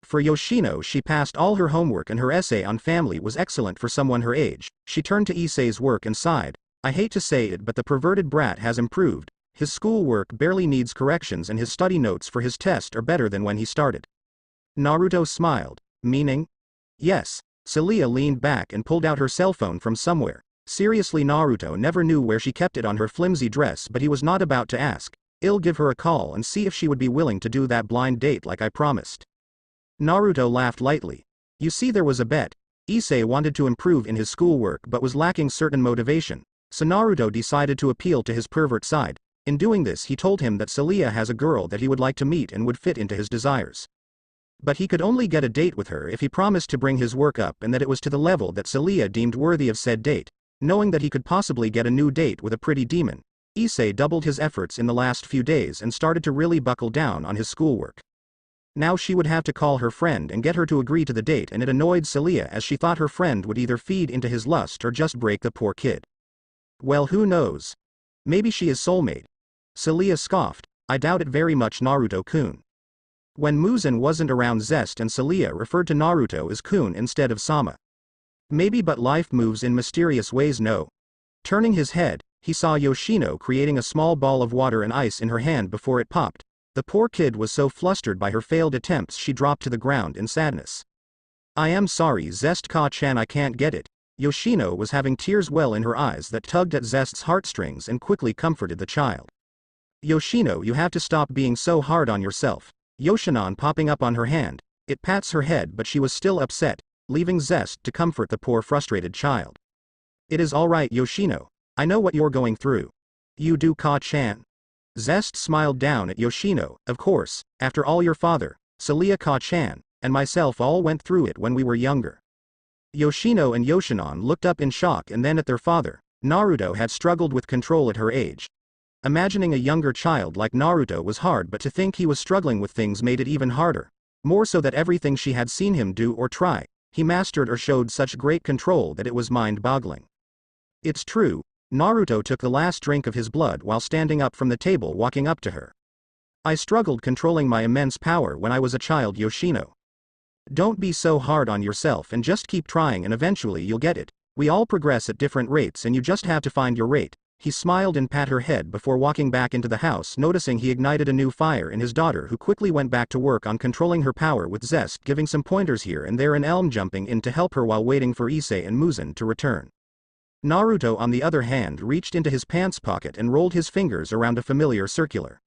For Yoshino, she passed all her homework and her essay on family was excellent for someone her age. She turned to Issei's work and sighed. I hate to say it, but the perverted brat has improved. His schoolwork barely needs corrections and his study notes for his test are better than when he started. Naruto smiled. Meaning? Yes. Celia leaned back and pulled out her cell phone from somewhere. Seriously, Naruto never knew where she kept it on her flimsy dress, but he was not about to ask. I'll give her a call and see if she would be willing to do that blind date like I promised. Naruto laughed lightly. You see, there was a bet. Issei wanted to improve in his schoolwork but was lacking certain motivation, so Naruto decided to appeal to his pervert side. In doing this, he told him that Celia has a girl that he would like to meet and would fit into his desires. But he could only get a date with her if he promised to bring his work up and that it was to the level that Celia deemed worthy of said date. Knowing that he could possibly get a new date with a pretty demon, Issei doubled his efforts in the last few days and started to really buckle down on his schoolwork. Now she would have to call her friend and get her to agree to the date, and it annoyed Celia as she thought her friend would either feed into his lust or just break the poor kid. Well, who knows? Maybe she is soulmate. Celia scoffed. I doubt it very much, Naruto-kun. When Muzan wasn't around, Zest and Celia referred to Naruto as kun instead of Sama. Maybe, but life moves in mysterious ways, no? Turning his head, he saw Yoshino creating a small ball of water and ice in her hand before it popped. The poor kid was so flustered by her failed attempts she dropped to the ground in sadness. I am sorry, Zest-ka-chan, I can't get it. Yoshino was having tears well in her eyes that tugged at Zest's heartstrings and quickly comforted the child. Yoshino, you have to stop being so hard on yourself. Yoshinon popping up on her hand. It pats her head, but she was still upset, leaving Zest to comfort the poor frustrated child. It is all right, Yoshino. I know what you're going through. You do, Ka-chan? Zest smiled down at Yoshino. Of course, after all, your father, Celia, Ka-chan, and myself all went through it when we were younger. Yoshino and Yoshinon looked up in shock and then at their father. Naruto had struggled with control at her age. Imagining a younger child like Naruto was hard, but to think he was struggling with things made it even harder. More so that everything she had seen him do or try, he mastered or showed such great control that it was mind-boggling. It's true, Naruto took the last drink of his blood while standing up from the table, walking up to her. I struggled controlling my immense power when I was a child, Yoshino. Don't be so hard on yourself and just keep trying and eventually you'll get it. We all progress at different rates and you just have to find your rate. He smiled and pat her head before walking back into the house, noticing he ignited a new fire in his daughter, who quickly went back to work on controlling her power with Zest giving some pointers here and there and Elm jumping in to help her while waiting for Issei and Muzan to return. Naruto, on the other hand, reached into his pants pocket and rolled his fingers around a familiar circular.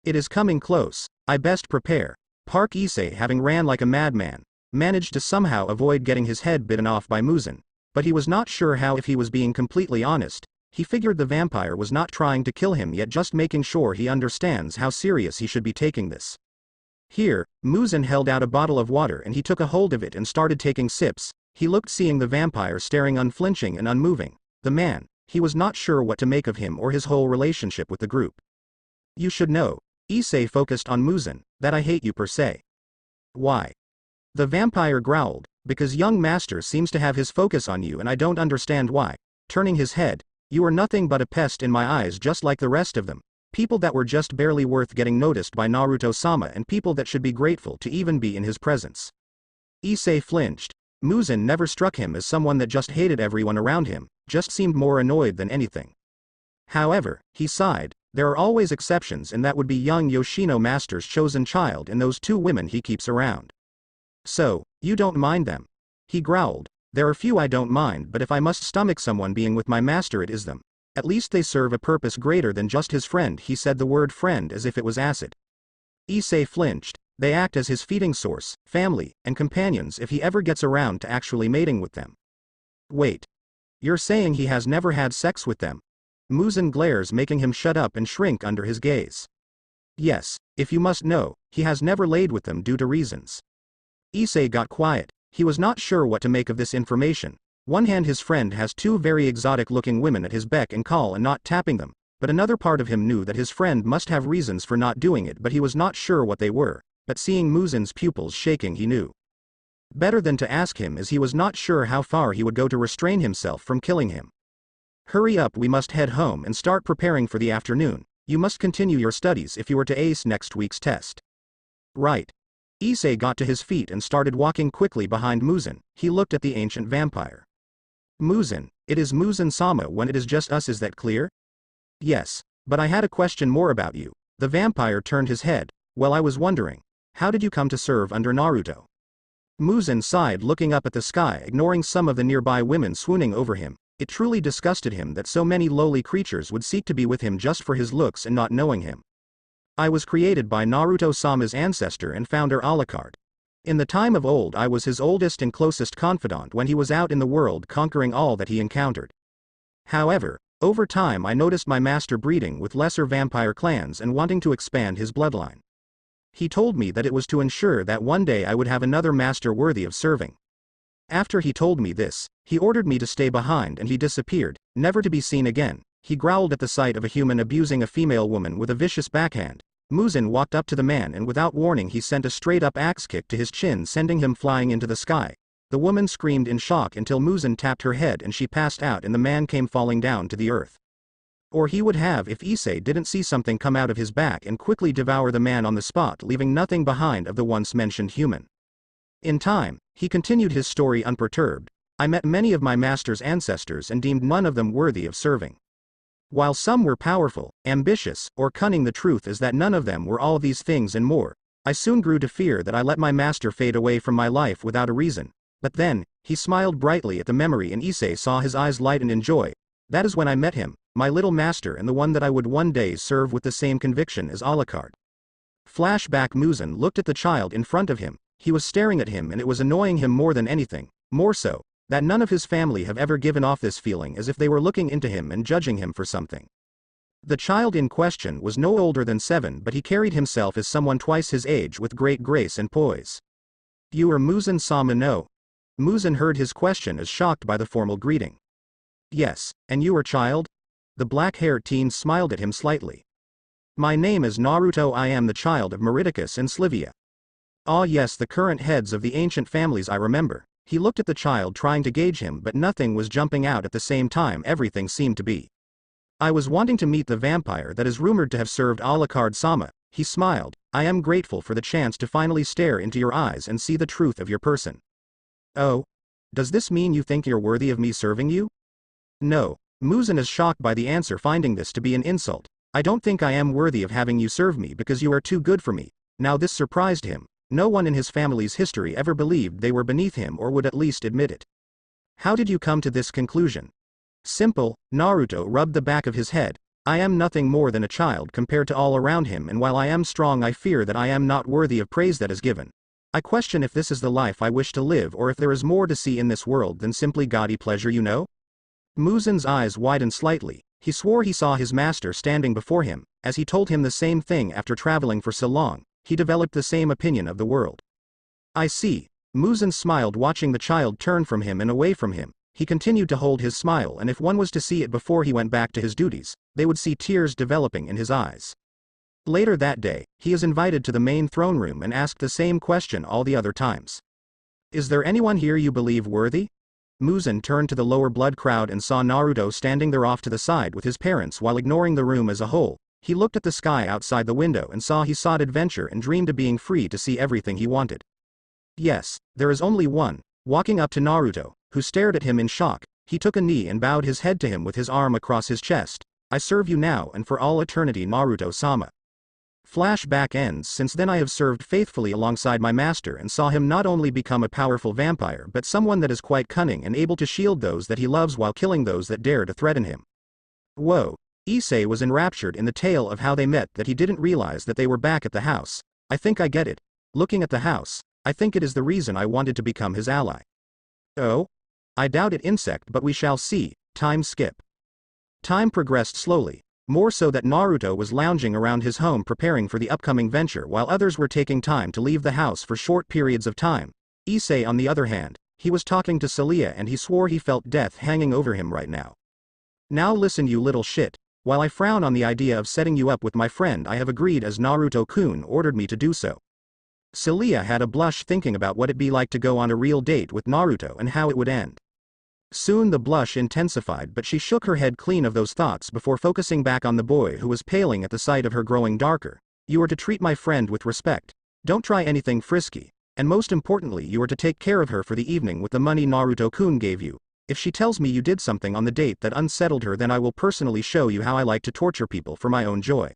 It is coming close. I best prepare. Park Issei, having ran like a madman, managed to somehow avoid getting his head bitten off by Muzan, but he was not sure how. If he was being completely honest, he figured the vampire was not trying to kill him yet, just making sure he understands how serious he should be taking this. Here, Muzan held out a bottle of water and he took a hold of it and started taking sips. He looked, seeing the vampire staring unflinching and unmoving. The man, he was not sure what to make of him or his whole relationship with the group. You should know, Issei focused on Muzan, that I hate you per se. Why? The vampire growled, because young master seems to have his focus on you and I don't understand why. Turning his head, you are nothing but a pest in my eyes just like the rest of them. People that were just barely worth getting noticed by Naruto-sama and people that should be grateful to even be in his presence. Issei flinched. Muzan never struck him as someone that just hated everyone around him, just seemed more annoyed than anything. However, he sighed, there are always exceptions and that would be young Yoshino Master's chosen child and those two women he keeps around. So, you don't mind them? He growled, there are few I don't mind but if I must stomach someone being with my master it is them. At least they serve a purpose greater than just his friend. He said the word friend as if it was acid. Issei flinched, they act as his feeding source, family, and companions if he ever gets around to actually mating with them. Wait. You're saying he has never had sex with them? Muzan glares making him shut up and shrink under his gaze. Yes, if you must know, he has never laid with them due to reasons. Issei got quiet, he was not sure what to make of this information. One hand his friend has two very exotic-looking women at his beck and call and not tapping them, but another part of him knew that his friend must have reasons for not doing it but he was not sure what they were, but seeing Muzan's pupils shaking he knew. Better than to ask him as he was not sure how far he would go to restrain himself from killing him. Hurry up, we must head home and start preparing for the afternoon. You must continue your studies if you are to ace next week's test. Right. Issei got to his feet and started walking quickly behind Muzan. He looked at the ancient vampire. Muzan, it is Muzan-sama when it is just us, is that clear? Yes, but I had a question more about you. The vampire turned his head. Well, I was wondering, how did you come to serve under Naruto? Muzan sighed looking up at the sky, ignoring some of the nearby women swooning over him. It truly disgusted him that so many lowly creatures would seek to be with him just for his looks and not knowing him. I was created by Naruto-sama's ancestor and founder Alucard. In the time of old I was his oldest and closest confidant when he was out in the world conquering all that he encountered. However, over time I noticed my master breeding with lesser vampire clans and wanting to expand his bloodline. He told me that it was to ensure that one day I would have another master worthy of serving. After he told me this, he ordered me to stay behind and he disappeared, never to be seen again. He growled at the sight of a human abusing a female woman with a vicious backhand. Muzan walked up to the man and without warning he sent a straight-up axe kick to his chin, sending him flying into the sky. The woman screamed in shock until Muzan tapped her head and she passed out and the man came falling down to the earth. Or he would have if Issei didn't see something come out of his back and quickly devour the man on the spot, leaving nothing behind of the once mentioned human. In time, he continued his story unperturbed. I met many of my master's ancestors and deemed none of them worthy of serving. While some were powerful, ambitious, or cunning, the truth is that none of them were all these things and more. I soon grew to fear that I let my master fade away from my life without a reason. But then, he smiled brightly at the memory and Issei saw his eyes lighten in joy. That is when I met him, my little master and the one that I would one day serve with the same conviction as Alucard. Flashback. Muzan looked at the child in front of him. He was staring at him and it was annoying him more than anything, more so, that none of his family have ever given off this feeling as if they were looking into him and judging him for something. The child in question was no older than 7 but he carried himself as someone twice his age with great grace and poise. You are Muzan-sama no? Muzan heard his question as shocked by the formal greeting. Yes, and you are child? The black-haired teen smiled at him slightly. My name is Naruto. I am the child of Meridicus and Slivia. Ah yes, the current heads of the ancient families I remember. He looked at the child trying to gauge him but nothing was jumping out at the same time, everything seemed to be. I was wanting to meet the vampire that is rumored to have served Alucard-sama. He smiled. I am grateful for the chance to finally stare into your eyes and see the truth of your person. Oh? Does this mean you think you're worthy of me serving you? No. Muzan is shocked by the answer, finding this to be an insult. I don't think I am worthy of having you serve me because you are too good for me. Now this surprised him. No one in his family's history ever believed they were beneath him or would at least admit it. How did you come to this conclusion? Simple. Naruto rubbed the back of his head. I am nothing more than a child compared to all around him, and while I am strong I fear that I am not worthy of praise that is given. I question if this is the life I wish to live or if there is more to see in this world than simply gaudy pleasure, you know? Muzan's eyes widened slightly. He swore he saw his master standing before him, as he told him the same thing after traveling for so long. He developed the same opinion of the world. I see. Muzan smiled watching the child turn from him and away from him. he continued to hold his smile, and if one was to see it before he went back to his duties, they would see tears developing in his eyes. Later that day, he is invited to the main throne room and asked the same question all the other times. Is there anyone here you believe worthy? Muzan turned to the lower blood crowd and saw Naruto standing there off to the side with his parents while ignoring the room as a whole. He looked at the sky outside the window and saw he sought adventure and dreamed of being free to see everything he wanted. Yes, there is only one. Walking up to Naruto, who stared at him in shock, he took a knee and bowed his head to him with his arm across his chest. I serve you now and for all eternity, Naruto-sama. Flashback ends. Since then I have served faithfully alongside my master and saw him not only become a powerful vampire but someone that is quite cunning and able to shield those that he loves while killing those that dare to threaten him. Whoa. Issei was enraptured in the tale of how they met that he didn't realize that they were back at the house. I think I get it. Looking at the house, I think it is the reason I wanted to become his ally. Oh? I doubt it, insect, but we shall see. Time skip. Time progressed slowly. More so that Naruto was lounging around his home preparing for the upcoming venture while others were taking time to leave the house for short periods of time. Issei on the other hand, he was talking to Celia and he swore he felt death hanging over him right now. Now listen, you little shit. While I frown on the idea of setting you up with my friend, I have agreed as Naruto-kun ordered me to do so. Celia had a blush thinking about what it'd be like to go on a real date with Naruto and how it would end. Soon the blush intensified, but she shook her head clean of those thoughts before focusing back on the boy who was paling at the sight of her growing darker. You are to treat my friend with respect. Don't try anything frisky. And most importantly, you are to take care of her for the evening with the money Naruto-kun gave you. If she tells me you did something on the date that unsettled her, then I will personally show you how I like to torture people for my own joy.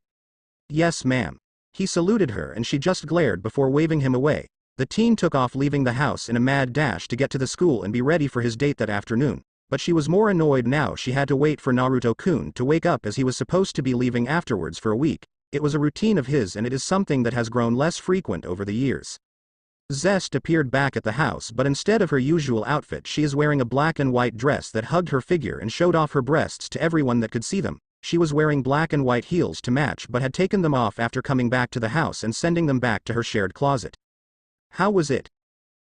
Yes, ma'am. He saluted her and she just glared before waving him away. The teen took off, leaving the house in a mad dash to get to the school and be ready for his date that afternoon. But she was more annoyed now she had to wait for Naruto-kun to wake up as he was supposed to be leaving afterwards for a week. It was a routine of his and it is something that has grown less frequent over the years. Zest appeared back at the house, but instead of her usual outfit she is wearing a black and white dress that hugged her figure and showed off her breasts to everyone that could see them. She was wearing black and white heels to match but had taken them off after coming back to the house and sending them back to her shared closet. How was it?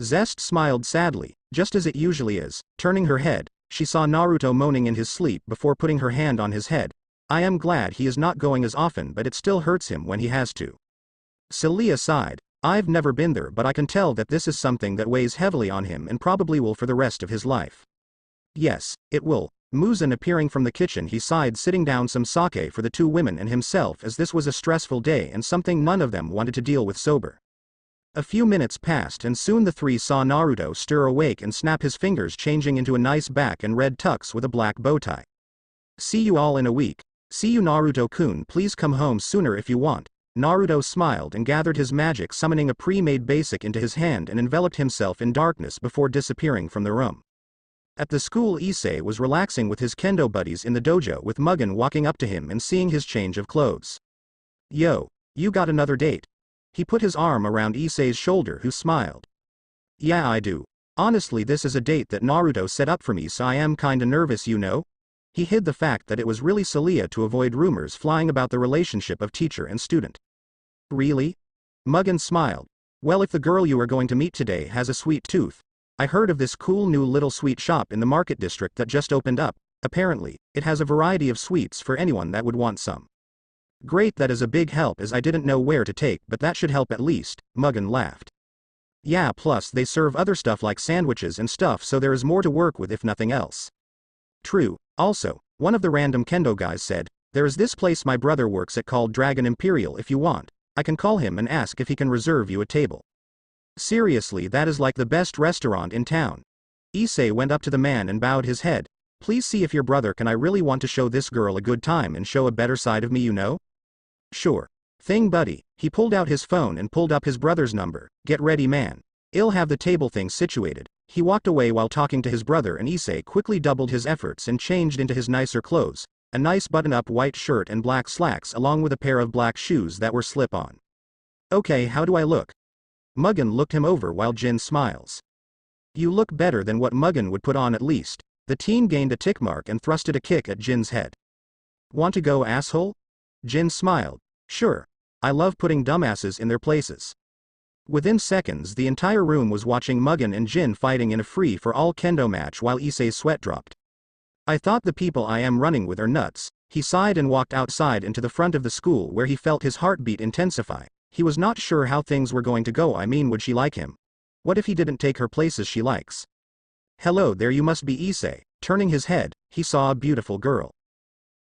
Zest smiled sadly, just as it usually is. Turning her head, she saw Naruto moaning in his sleep before putting her hand on his head. I am glad he is not going as often, but it still hurts him when he has to. Celia sighed. I've never been there, but I can tell that this is something that weighs heavily on him and probably will for the rest of his life. Yes, it will. Muzan appearing from the kitchen, he sighed, sitting down some sake for the two women and himself, as this was a stressful day and something none of them wanted to deal with sober. A few minutes passed and soon the three saw Naruto stir awake and snap his fingers, changing into a nice back and red tux with a black bow tie. See you all in a week. See you, Naruto-kun, please come home sooner if you want. Naruto smiled and gathered his magic, summoning a pre-made basic into his hand and enveloped himself in darkness before disappearing from the room. At the school, Issei was relaxing with his kendo buddies in the dojo, with Mugen walking up to him and seeing his change of clothes. Yo, you got another date? He put his arm around Issei's shoulder, who smiled. Yeah, I do. Honestly, this is a date that Naruto set up for me, so I am kinda nervous, you know? He hid the fact that it was really Celia to avoid rumors flying about the relationship of teacher and student. Really? Mugen smiled. Well, if the girl you are going to meet today has a sweet tooth. I heard of this cool new little sweet shop in the market district that just opened up. Apparently, it has a variety of sweets for anyone that would want some. Great, that is a big help, as I didn't know where to take, but that should help at least, Mugen laughed. Yeah, plus they serve other stuff like sandwiches and stuff, so there is more to work with if nothing else. True. Also, one of the random kendo guys said, there is this place my brother works at called Dragon Imperial. If you want, I can call him and ask if he can reserve you a table. Seriously, that is like the best restaurant in town. Issei went up to the man and bowed his head. Please see if your brother can. I really want to show this girl a good time and show a better side of me, you know? Sure thing, buddy. He pulled out his phone and pulled up his brother's number. Get ready, man. I'll have the table thing situated. He walked away while talking to his brother, and Issei quickly doubled his efforts and changed into his nicer clothes, a nice button-up white shirt and black slacks along with a pair of black shoes that were slip-on. Okay, how do I look? Mugen looked him over while Jin smiles. You look better than what Mugen would put on at least. The teen gained a tick mark and thrusted a kick at Jin's head. Want to go, asshole? Jin smiled. Sure. I love putting dumbasses in their places. Within seconds the entire room was watching Mugen and Jin fighting in a free-for-all kendo match while Issei's sweat dropped. I thought the people I am running with are nuts. He sighed and walked outside into the front of the school where he felt his heartbeat intensify. He was not sure how things were going to go. I mean, would she like him? What if he didn't take her places she likes? Hello there, you must be Issei. Turning his head, he saw a beautiful girl.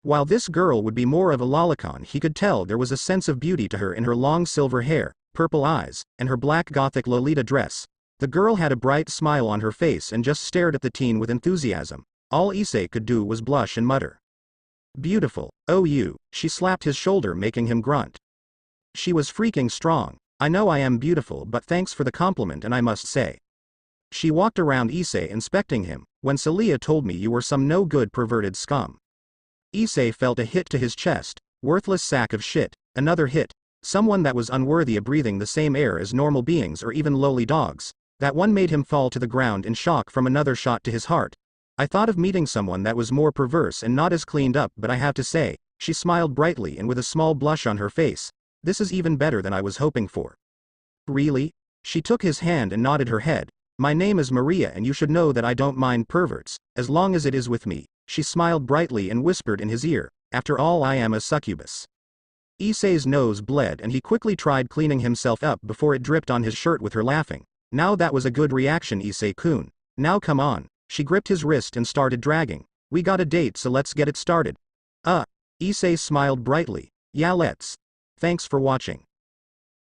While this girl would be more of a lolicon, he could tell there was a sense of beauty to her in her long silver hair, purple eyes, and her black gothic Lolita dress. The girl had a bright smile on her face and just stared at the teen with enthusiasm. All Issei could do was blush and mutter. Beautiful, oh you. She slapped his shoulder, making him grunt. She was freaking strong. I know I am beautiful, but thanks for the compliment, and I must say. She walked around Issei inspecting him. When Celia told me you were some no-good perverted scum. Issei felt a hit to his chest. Worthless sack of shit. Another hit. Someone that was unworthy of breathing the same air as normal beings or even lowly dogs. That one made him fall to the ground in shock from another shot to his heart. I thought of meeting someone that was more perverse and not as cleaned up, but I have to say, she smiled brightly and with a small blush on her face. This is even better than I was hoping for. Really? She took his hand and nodded her head. My name is Maria and you should know that I don't mind perverts, as long as it is with me. She smiled brightly and whispered in his ear, after all I am a succubus. Issei's nose bled and he quickly tried cleaning himself up before it dripped on his shirt with her laughing. Now that was a good reaction, Issei-kun. Now come on. She gripped his wrist and started dragging. We got a date, so let's get it started. Issei smiled brightly. Yeah, let's. Thanks for watching.